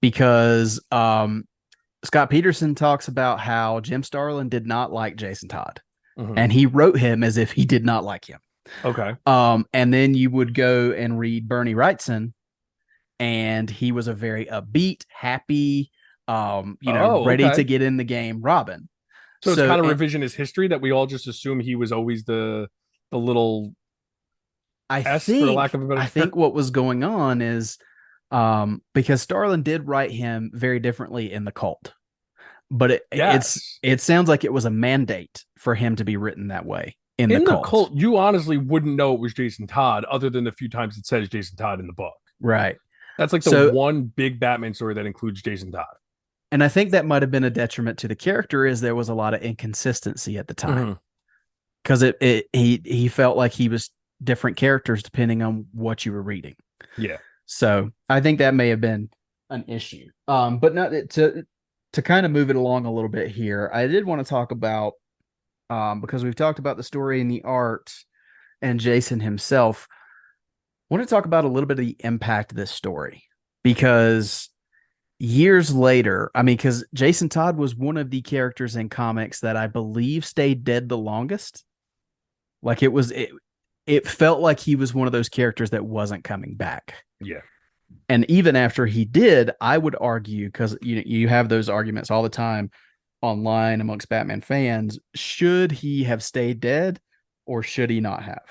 because Scott Peterson talks about how Jim Starlin did not like Jason Todd, Mm-hmm. and he wrote him as if he did not like him. Okay. And then you would go and read Bernie Wrightson, and he was a very upbeat, happy, Oh, ready to okay. get in the game Robin. So it's So kind of revisionist history that we all just assume he was always the little I S for lack think of a better I term. think what was going on is because Starlin did write him very differently in the cult, but Yes. it sounds like it was a mandate for him to be written that way in the In the cult. cult, you honestly wouldn't know it was Jason Todd other than the few times it says Jason Todd in the book. Right. That's like the So, one big Batman story that includes Jason Todd. and I think that might have been a detriment to the character, is there was a lot of inconsistency at the time Mm-hmm. because he felt like he was different characters depending on what you were reading. Yeah. So I think that may have been an issue. But not to kind of move it along a little bit here. I did want to talk about because we've talked about the story and the art and Jason himself. I want to talk about a little bit of the impact of this story because years later, I mean, because Jason Todd was one of the characters in comics that I believe stayed dead the longest. Like it felt like he was one of those characters that wasn't coming back. Yeah. And even after he did, I would argue, because you have those arguments all the time online amongst Batman fans, should he have stayed dead or should he not have?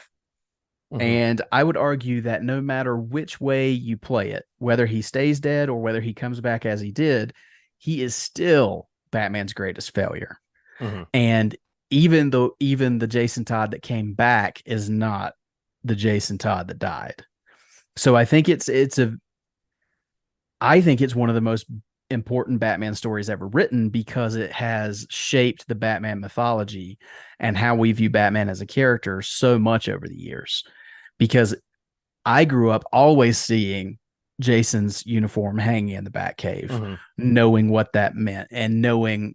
Mm-hmm. And I would argue that no matter which way you play it, whether he stays dead or whether he comes back as he did, he is still Batman's greatest failure. Mm-hmm. And even the Jason Todd that came back is not the Jason Todd that died. So I think it's one of the most important Batman stories ever written because it has shaped the Batman mythology and how we view Batman as a character so much over the years. Because I grew up always seeing Jason's uniform hanging in the Batcave, Mm-hmm. knowing what that meant and knowing,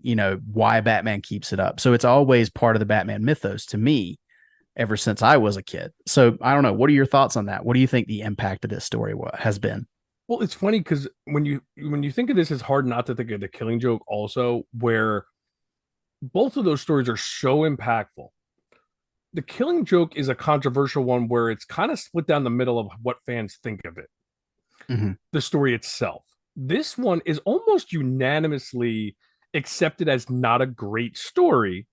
why Batman keeps it up. So it's always part of the Batman mythos to me ever since I was a kid. So I don't know. What are your thoughts on that? What do you think the impact of this story has been? Well, it's funny because when you think of this, it's hard not to think of the Killing Joke also, where both of those stories are so impactful. The Killing Joke is a controversial one where it's kind of split down the middle of what fans think of it, Mm-hmm. the story itself. This one is almost unanimously accepted as not a great story,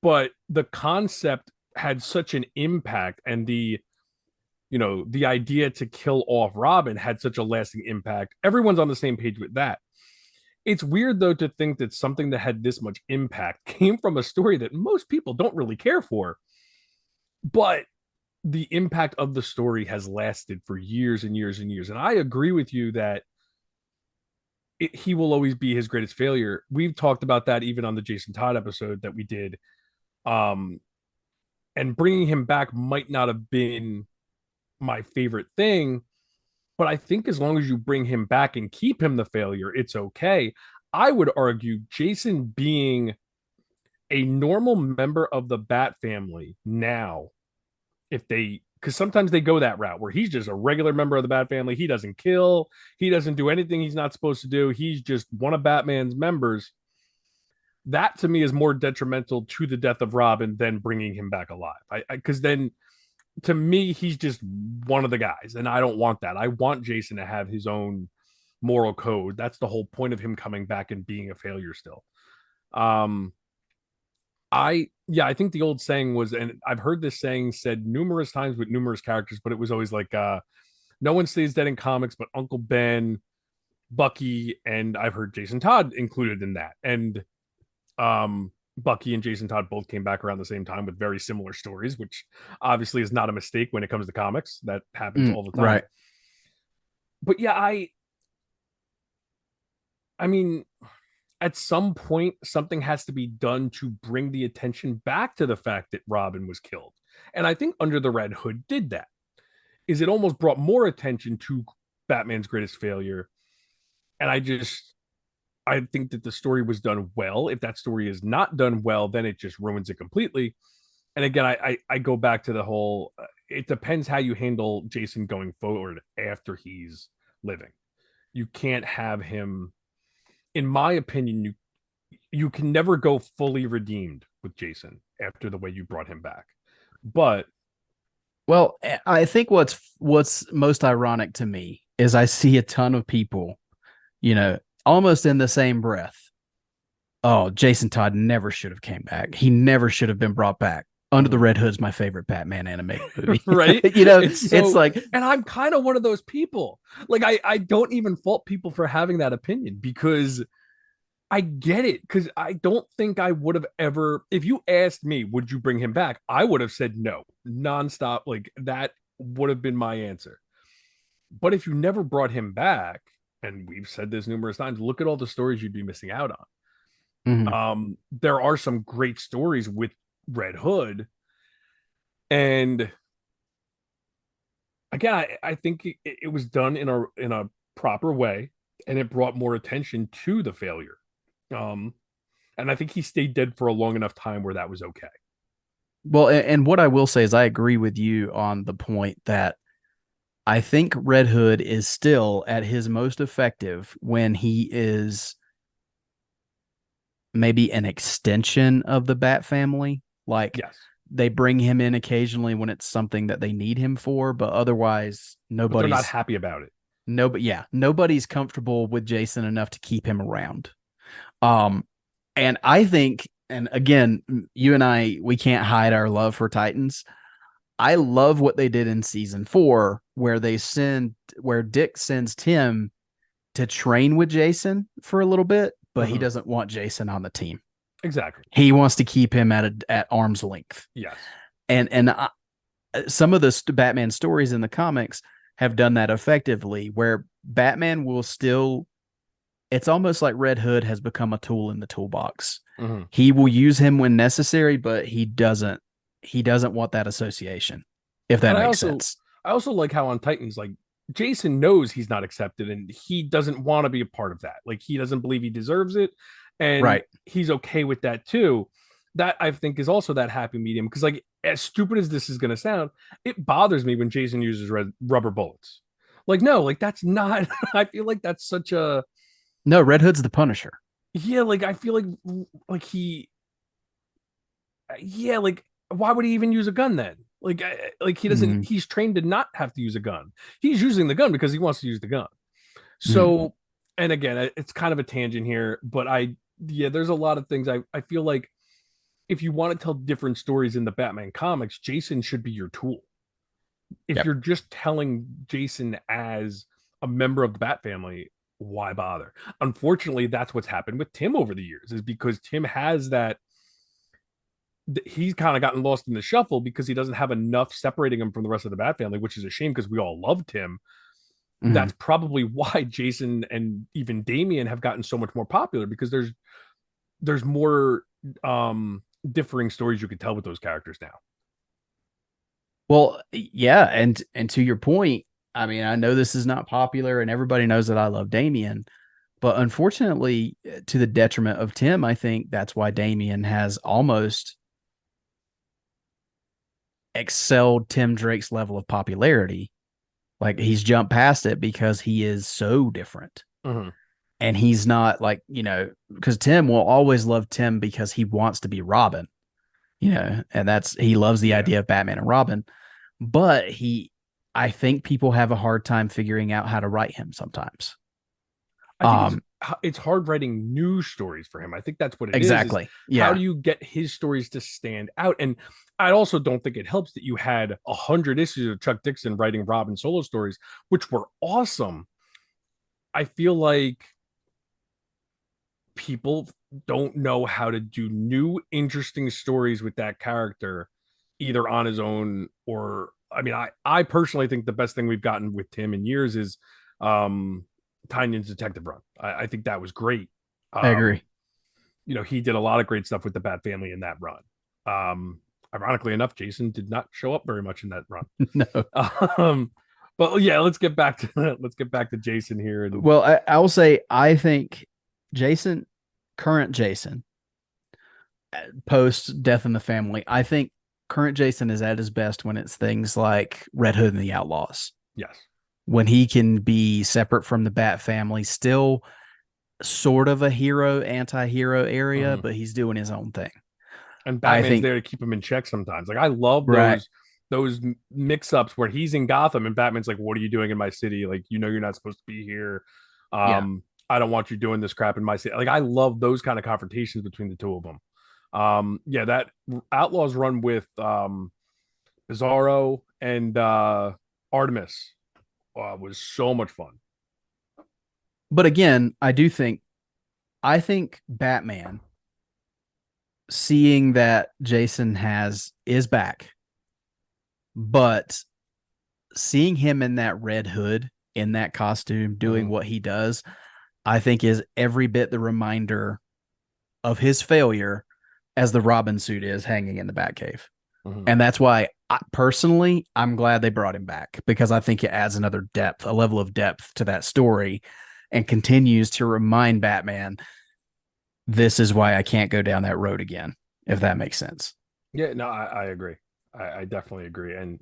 but the concept had such an impact, and the idea to kill off Robin had such a lasting impact. Everyone's on the same page with that. It's weird though to think that something that had this much impact came from a story that most people don't really care for, but the impact of the story has lasted for years and years and years. And I agree with you that he will always be his greatest failure. We've talked about that even on the Jason Todd episode that we did. Um, and bringing him back might not have been my favorite thing, but I think as long as you bring him back and keep him the failure, it's okay. I would argue Jason being a normal member of the Bat family now, if they, because sometimes they go that route where he's just a regular member of the Bat family. He doesn't kill, he doesn't do anything he's not supposed to do. He's just one of Batman's members. That to me is more detrimental to the death of Robin than bringing him back alive. Because then to me, he's just one of the guys, and I don't want that. I want Jason to have his own moral code. That's the whole point of him coming back and being a failure still. Um, I think the old saying was, and I've heard this saying said numerous times with numerous characters, but it was always like no one stays dead in comics, but Uncle Ben, Bucky, and I've heard Jason Todd included in that. And Bucky and Jason Todd both came back around the same time with very similar stories, which obviously is not a mistake when it comes to comics. That happens all the time. Right. But yeah, I mean, at some point, something has to be done to bring the attention back to the fact that Robin was killed. And I think Under the Red Hood did that. Is it almost brought more attention to Batman's greatest failure? And I think that the story was done well. If that story is not done well, then it just ruins it completely. And again, I go back to the whole. It depends how you handle Jason going forward after he's living. You can't have him. In my opinion, you can never go fully redeemed with Jason after the way you brought him back. But Well, I think what's most ironic to me is I see a ton of people, almost in the same breath. Oh, Jason Todd never should have came back. He never should have been brought back. Under the Red Hood's my favorite Batman animated movie. Right? It's like, and I'm kind of one of those people. Like I don't even fault people for having that opinion because I get it. Because I don't think I would have ever, if you asked me, would you bring him back? I would have said no, nonstop. Like that would have been my answer. But if you never brought him back, and we've said this numerous times, look at all the stories you'd be missing out on. mhm. There are some great stories with Red Hood, and again, I think it was done in a proper way, and it brought more attention to the failure. Um, and I think he stayed dead for a long enough time where that was okay. Well, and what I will say is I agree with you on the point that I think Red Hood is still at his most effective when he is maybe an extension of the Bat family. Like Yes, they bring him in occasionally when it's something that they need him for, but otherwise but they're not nobody's happy about it. nobody's comfortable with Jason enough to keep him around. Um and I think, and again, you and I, we can't hide our love for Titans. I love what they did in season 4 where Dick sends Tim to train with Jason for a little bit, but he Mhm. doesn't want Jason on the team. Exactly. He wants to keep him at arm's length. Yes. And some of the Batman stories in the comics have done that effectively, where Batman will still. It's almost like Red Hood has become a tool in the toolbox. Mhm. He will use him when necessary, but he doesn't. He doesn't want that association. If that And makes sense. I also like how on Titans, like Jason knows he's not accepted and he doesn't want to be a part of that. Like he doesn't believe he deserves it. And Right. he's okay with that too. That I think is also that happy medium. Because like as stupid as this is gonna sound, it bothers me when Jason uses rubber bullets. Like, no, like that's not I feel like that's such a No, Red Hood's the Punisher. yeah, like I feel like he yeah, like why would he even use a gun then? Like he doesn't. Mm-hmm. He's trained to not have to use a gun. He's using the gun because he wants to use the gun. Mm-hmm. So, and again, it's kind of a tangent here, but yeah, there's a lot of things I feel like if you want to tell different stories in the Batman comics, Jason should be your tool. If Yep. you're just telling Jason as a member of the Bat family, why bother? Unfortunately, that's what's happened with Tim over the years, is because Tim has that he's kind of gotten lost in the shuffle because he doesn't have enough separating him from the rest of the Bat family, which is a shame because we all loved him. Mm-hmm. That's probably why Jason and even Damian have gotten so much more popular because there's more differing stories you can tell with those characters now. Well, yeah, and to your point, I mean, I know this is not popular, and everybody knows that I love Damien, but unfortunately, to the detriment of Tim, I think that's why Damien has almost excelled Tim Drake's level of popularity. Like he's jumped past it because he is so different. Mm-hmm. And he's not like, because Tim will always love Tim because he wants to be Robin, and he loves the Yeah, idea of Batman and Robin. But I think people have a hard time figuring out how to write him sometimes. I think he's it's hard writing new stories for him. I think that's what it is Exactly. how Yeah. do you get his stories to stand out? And I also don't think it helps that you had 100 issues of Chuck Dixon writing Robin solo stories, which were awesome. I feel like people don't know how to do new interesting stories with that character either on his own or I mean I personally think the best thing we've gotten with Tim in years is um Tynion's detective run. I think that was great. I um agree. he did a lot of great stuff with the Bat Family in that run. Ironically enough, Jason did not show up very much in that run. No. um but yeah, let's get back to Jason here. And Well, I will say I think Jason, current Jason, post Death in the Family, I think current Jason is at his best when it's things like Red Hood and the Outlaws. yes. When he can be separate from the Bat Family, still sort of a hero, anti-hero area, Mhm. but he's doing his own thing. And I Batman's think there to keep him in check sometimes. Like I love right. those mix-ups where he's in Gotham and Batman's like, "What are you doing in my city? Like, you're not supposed to be here. Yeah. I don't want you doing this crap in my city." Like I love those kind of confrontations between the two of them. Yeah, that Outlaws run with Bizarro and Artemis was so much fun. But again, I think Batman seeing that Jason has is back, but seeing him in that red hood in that costume doing Mhm. what he does, I think is every bit the reminder of his failure as the Robin suit is hanging in the Batcave. Mhm. And that's why personally, I'm glad they brought him back because I think it adds another depth, a level of depth to that story and continues to remind Batman, this is why I can't go down that road again, if that makes sense. Yeah, no, I agree. I definitely agree. And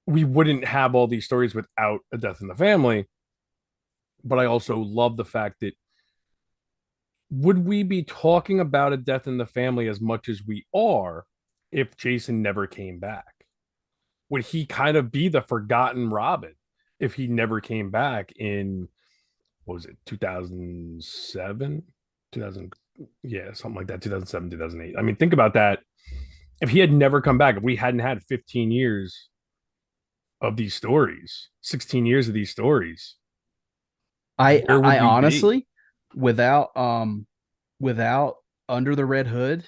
we wouldn't have all these stories without a death in the family. But I also love the fact that would we be talking about a death in the family as much as we are if Jason never came back? Would he kind of be the forgotten Robin if he never came back in what was it 2007 2000 yeah something like that 2007 2008. I mean think about that. If he had never come back, if we hadn't had 15 years of these stories, 16 years of these stories, where would I we be? honestly, without Under the Red Hood,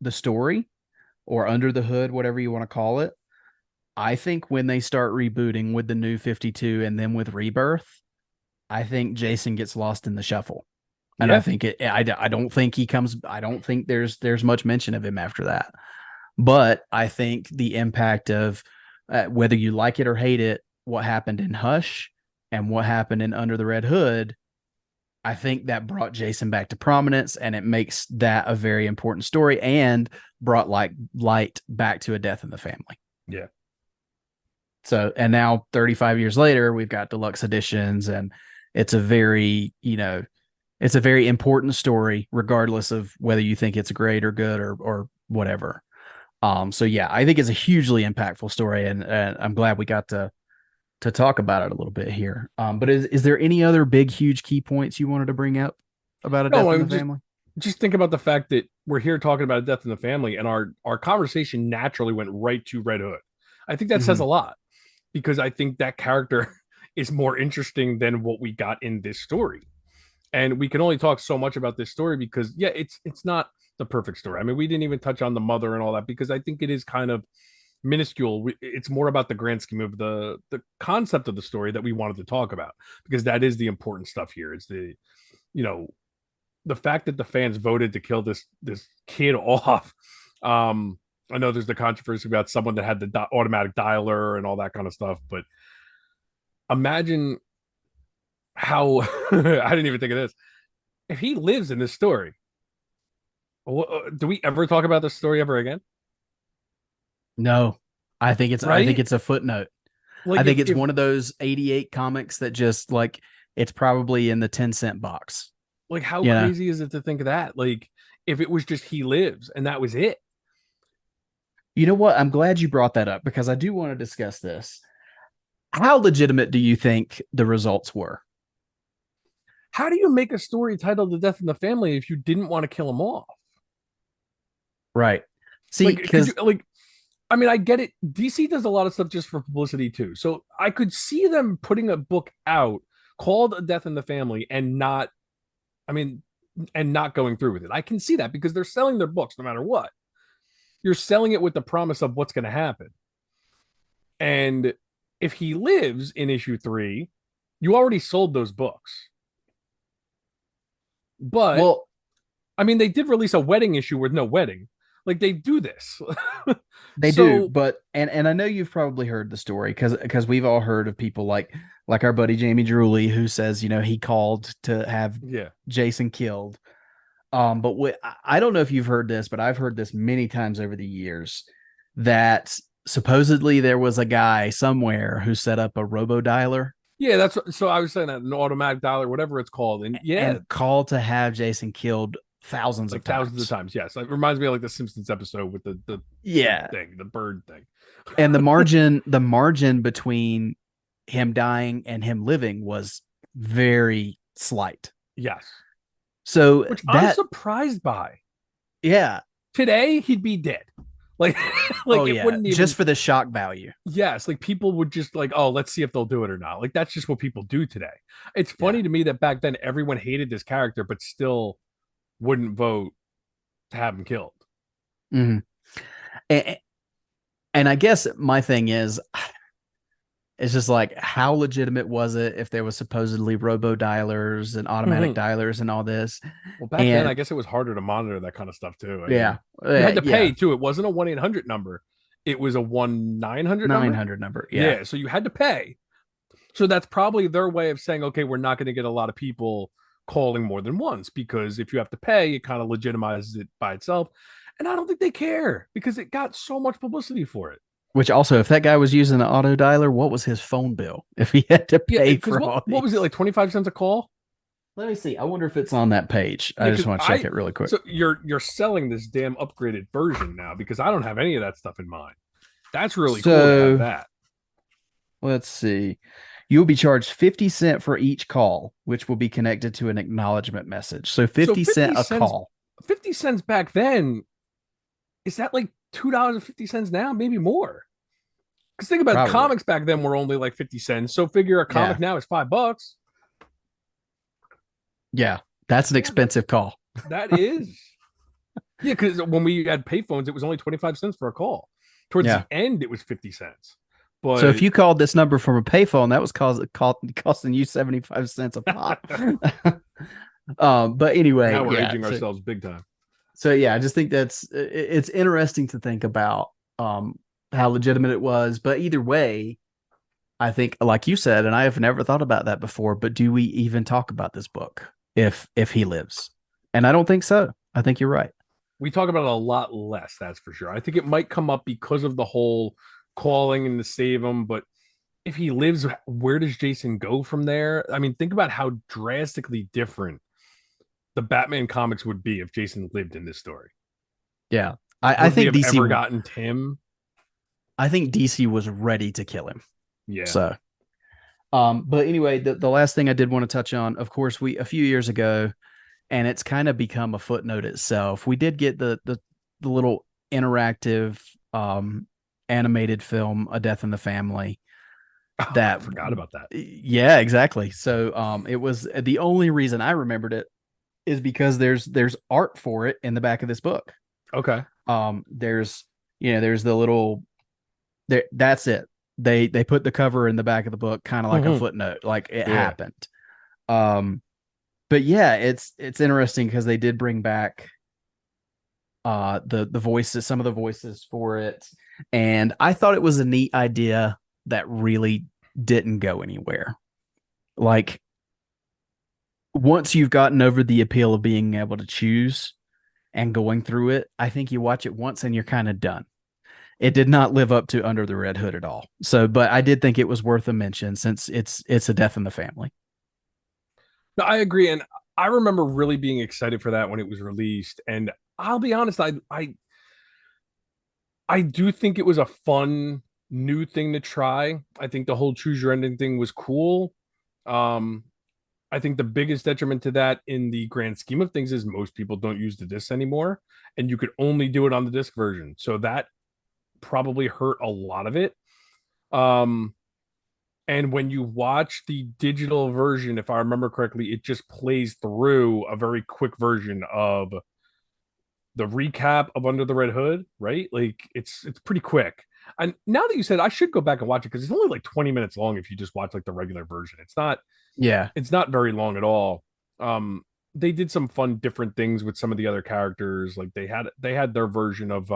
the story, or Under the Hood, whatever you want to call it, I think when they start rebooting with the new 52 and then with Rebirth, I think Jason gets lost in the shuffle. And I Yeah. think I don't think he comes, I don't think there's much mention of him after that. But I think the impact of whether you like it or hate it, what happened in Hush and what happened in Under the Red Hood, I think that brought Jason back to prominence and it makes that a very important story and brought like light back to a death in the family. Yeah. So, and now 35 years later, we've got deluxe editions and it's a very, it's a very important story, regardless of whether you think it's great or good or whatever. So yeah, I think it's a hugely impactful story, and I'm glad we got to talk about it a little bit here. But is there any other big, huge key points you wanted to bring up about a No, death I in the mean family? just think about the fact that we're here talking about a death in the family, and our conversation naturally went right to Red Hood. I think that says Mm-hmm. a lot because I think that character is more interesting than what we got in this story. And we can only talk so much about this story because yeah, it's not the perfect story. I mean, we didn't even touch on the mother and all that because I think it is kind of minuscule. It's more about the grand scheme of the concept of the story that we wanted to talk about because that is the important stuff here. It's the you know the fact that the fans voted to kill this kid off. I know there's the controversy about someone that had the automatic dialer and all that kind of stuff, but imagine how I didn't even think of this. If he lives in this story, do we ever talk about this story ever again? No, I think Right? it's a footnote. I Like think it's if one of those 88 comics that just like it's probably in the 10-cent box. like how You know, crazy is it to think of that? Like if it was just he lives and that was it. you know what? I'm glad you brought that up because I do want to discuss this. How legitimate do you think the results were? How do you make a story titled "The Death in the Family" if you didn't want to kill him off? Right. See, Like, could you because like? I mean, I get it. DC does a lot of stuff just for publicity too. So I could see them putting a book out called "A Death in the Family" and not, I mean, and not going through with it. I can see that because they're selling their books no matter what. You're selling it with the promise of what's going to happen. And if he lives in issue 3, you already sold those books. But well, I mean, they did release a wedding issue with no wedding. Like they do this. they do, So but and I know you've probably heard the story because we've all heard of people like our buddy Jamie Drewley who says he called to have yeah. Jason killed. But I don't know if you've heard this, but I've heard this many times over the years that supposedly there was a guy somewhere who set up a robo dialer Yeah, that's so I was saying that an automatic dialer, whatever it's called. And yeah, and called to have Jason killed thousands of like thousands of times. times. Yes. It reminds me of like the Simpsons episode with the Yeah. thing, the bird thing. And the margin between him dying and him living was very slight. Yes. So Which I'm that surprised by. yeah. Today he'd be dead. Like Oh like it yeah. wouldn't Just even. for the shock value. Yes, like people would just like, oh, let's see if they'll do it or not. Like that's just what people do today. It's Yeah. funny to me that back then everyone hated this character, but still wouldn't vote to have him killed. Mm-hmm. And, and I guess my thing is it's just like how legitimate was it if there was supposedly robo dialers and automatic Mm-hmm. dialers and all this? Well, back then, And I guess it was harder to monitor that kind of stuff too. I yeah, mean, you had to yeah, pay too. It wasn't a 1-800 number; it was a 1-900 number. 900 number. Yeah. Yeah, so you had to pay. So that's probably their way of saying, okay, we're not going to get a lot of people calling more than once because if you have to pay, it kind of legitimizes it by itself. And I don't think they care because it got so much publicity for it. Which also, if that guy was using an auto dialer, what was his phone bill if he had to Yeah, pay because for all what was it these? like 25 cents a call? Let me see. I wonder if it's on that page. I Yeah, just because want to check I it really quick. so you're selling this damn upgraded version now because I don't have any of that stuff in mind. That's really cool to have So that. let's see. You'll be charged 50 cents for each call, which will be connected to an acknowledgement message. So So 50 cents a call. 50 cents back then, is that like $2.50 now? Maybe more. Because think about it, Probably. comics back then were only like 50 cents. So figure a Yeah. comic now is $5. Yeah. That's an Yeah, expensive call. that is. Yeah, because when we had payphones, it was only 25 cents for a call. Towards the Yeah. end, it was 50 cents. So But if you called this number from a payphone, that was costing you 75 cents a pop. But anyway, now we're yeah. aging ourselves big time. So yeah, I just think it's interesting to think about how legitimate it was. But either way, I think, like you said, and I have never thought about that before, but do we even talk about this book if he lives? And I don't think so. I think you're right. We talk about it a lot less, that's for sure. I think it might come up because of the whole calling and to save him, but if he lives, where does Jason go from there? I mean, think about how drastically different the Batman comics would be if Jason lived in this story. Yeah. I Would we think have DC ever gotten Tim? I think DC was ready to kill him. Yeah. So but anyway, the last thing I did want to touch on, of course, we a few years ago, and it's kind of become a footnote itself. We did get the little interactive animated film, A Death in the Family. Oh, I That forgot about that. yeah, exactly. So it was the only reason I remembered it is because there's art for it in the back of this book. Okay. There's there's the little there that's it. They put the cover in the back of the book kind of like a Mm-hmm. footnote, like it Yeah. happened. Um but yeah, it's interesting because they did bring back the voices, some of the voices for it. And I thought it was a neat idea that really didn't go anywhere. Like once you've gotten over the appeal of being able to choose and going through it, I think you watch it once and you're kind of done. It did not live up to Under the Red Hood at all. So, but I did think it was worth a mention since it's a death in the family. No, I agree. And I remember really being excited for that when it was released. And I'll be honest, I do think it was a fun new thing to try. I think the whole choose your ending thing was cool. Um, I think the biggest detriment to that in the grand scheme of things is most people don't use the discs anymore, and you could only do it on the disc version. So that probably hurt a lot of it. Um, and when you watch the digital version, if I remember correctly, it just plays through a very quick version of the recap of Under the Red Hood, right? Like it's pretty quick. And now that you said, I should go back and watch it because it's only like 20 minutes long if you just watch like the regular version. Yeah. It's not very long at all. Um, they did some fun different things with some of the other characters. Like they had their version of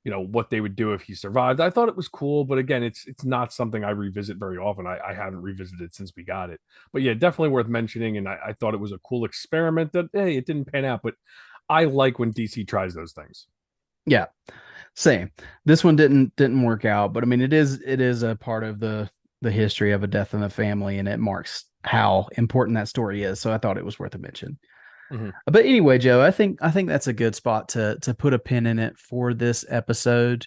what they would do if he survived. I thought it was cool, but again, it's not something I revisit very often. I haven't revisited it since we got it. But yeah, definitely worth mentioning. And I thought it was a cool experiment that hey, it didn't pan out, but I like when DC tries those things. Yeah. Same. This one didn't work out, but I mean it is a part of the history of a death in the family, and it marks how important that story is. So I thought it was worth a mention. Mm-hmm. But anyway, Joe, I think that's a good spot to put a pin in it for this episode.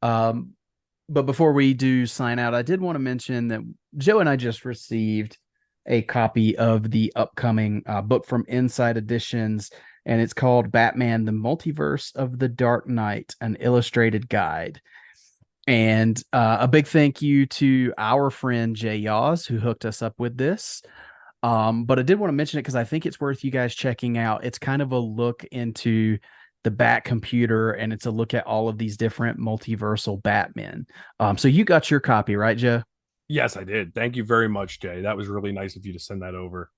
Um, but before we do sign out, I did want to mention that Joe and I just received a copy of the upcoming book from Inside Editions, and it's called Batman: The Multiverse of the Dark Knight, an illustrated guide. And a big thank you to our friend Jay Yaws, who hooked us up with this. But I did want to mention it because I think it's worth you guys checking out. It's kind of a look into the Bat computer, and it's a look at all of these different multiversal Batmen. So you got your copy, right, Joe? Yes, I did. Thank you very much, Jay. That was really nice of you to send that over.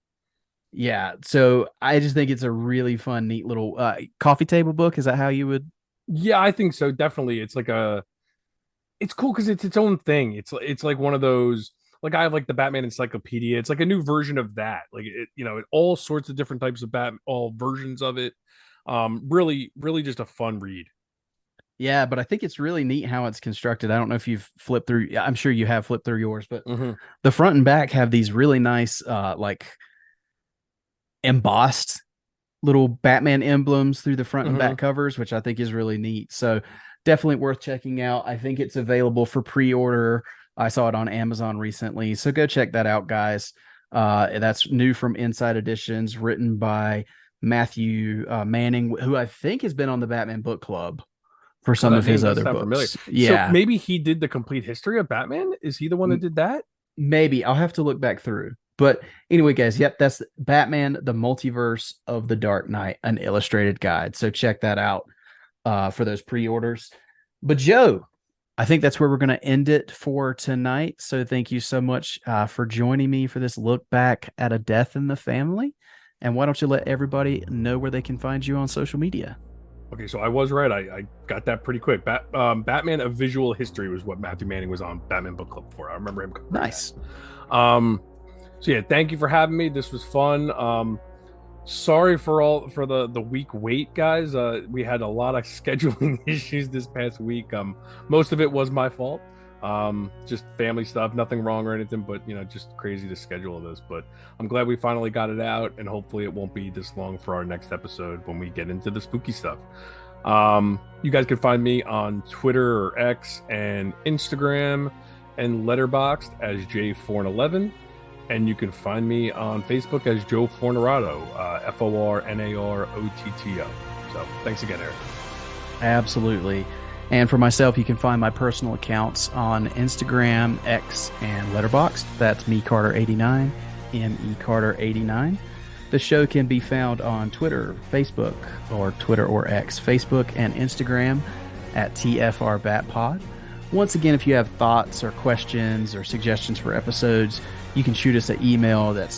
Yeah. So I just think it's a really fun, neat little coffee table book. Is that how you would? Yeah, I think so. Definitely. It's cool because it's its own thing. It's like one of those like I have like the Batman encyclopedia. It's like a new version of that. Like all sorts of different types of Bat, all versions of it. Really, really just a fun read. Yeah, but I think it's really neat how it's constructed. I don't know if you've flipped through. I'm sure you have flipped through yours, but Mm-hmm. the front and back have these really nice, like embossed little Batman emblems through the front and Mm-hmm. back covers, which I think is really neat. So definitely worth checking out. I think it's available for pre-order. I saw it on Amazon recently. So go check that out, guys. That's new from Inside Editions, written by Matthew Manning, who I think has been on the Batman Book Club for Oh, some that of his name does other sound familiar. books. So Yeah, maybe he did the complete history of Batman. Is he the one that did that? maybe I'll have to look back through. But anyway, guys, yep, that's Batman: The Multiverse of the Dark Knight, an illustrated guide. So check that out for those pre-orders. But Joe, I think that's where we're going to end it for tonight. So thank you so much for joining me for this look back at a death in the family. And why don't you let everybody know where they can find you on social media? Okay, so I was right. I got that pretty quick. Batman: A Visual History was what Matthew Manning was on Batman Book Club for. I remember him covering Nice. that. So yeah, thank you for having me. This was fun. Sorry for the week wait, guys. We had a lot of scheduling issues this past week. Most of it was my fault. Just family stuff, nothing wrong or anything, but just crazy to schedule this. But I'm glad we finally got it out, and hopefully it won't be this long for our next episode when we get into the spooky stuff. You guys can find me on Twitter or X and Instagram and Letterboxd as J411. And you can find me on Facebook as Joe Fornerato, Fornarotto. So thanks again, Eric. Absolutely. And for myself, you can find my personal accounts on Instagram, X, and Letterboxd. That's mecarter89, mecarter89. The show can be found on Twitter, Facebook, or Twitter or X, Facebook and Instagram at tfrbatpod. Once again, if you have thoughts or questions or suggestions for episodes, you can shoot us an email. That's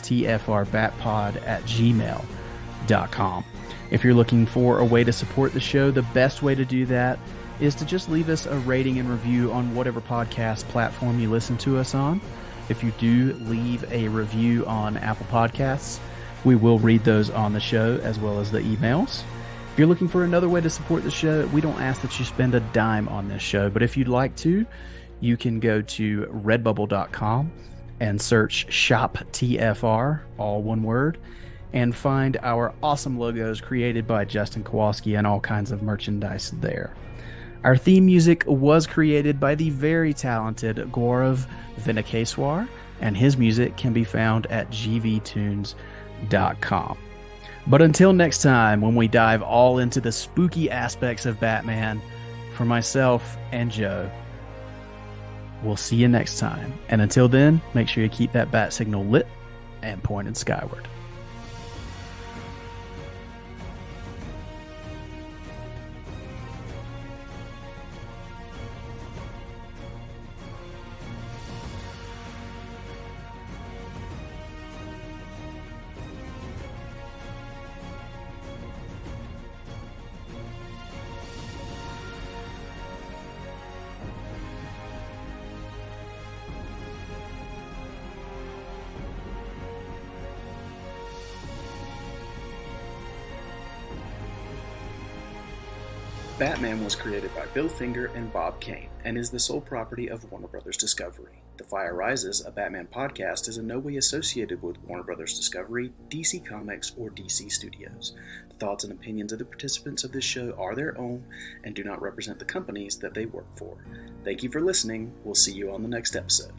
tfrbatpod@gmail.com. If you're looking for a way to support the show, the best way to do that is to just leave us a rating and review on whatever podcast platform you listen to us on. If you do leave a review on Apple Podcasts, we will read those on the show as well as the emails. If you're looking for another way to support the show, we don't ask that you spend a dime on this show, but if you'd like to, you can go to redbubble.com and search Shop TFR, all one word, and find our awesome logos created by Justin Kowalski and all kinds of merchandise there. Our theme music was created by the very talented Gaurav Venkateswar, and his music can be found at gvtunes.com. But until next time, when we dive all into the spooky aspects of Batman, for myself and Joe, we'll see you next time. And until then, make sure you keep that bat signal lit and pointed skyward. Batman was created by Bill Finger and Bob Kane and is the sole property of Warner Bros. Discovery. The Fire Rises, a Batman podcast, is in no way associated with Warner Bros. Discovery, DC Comics, or DC Studios. The thoughts and opinions of the participants of this show are their own and do not represent the companies that they work for. Thank you for listening. We'll see you on the next episode.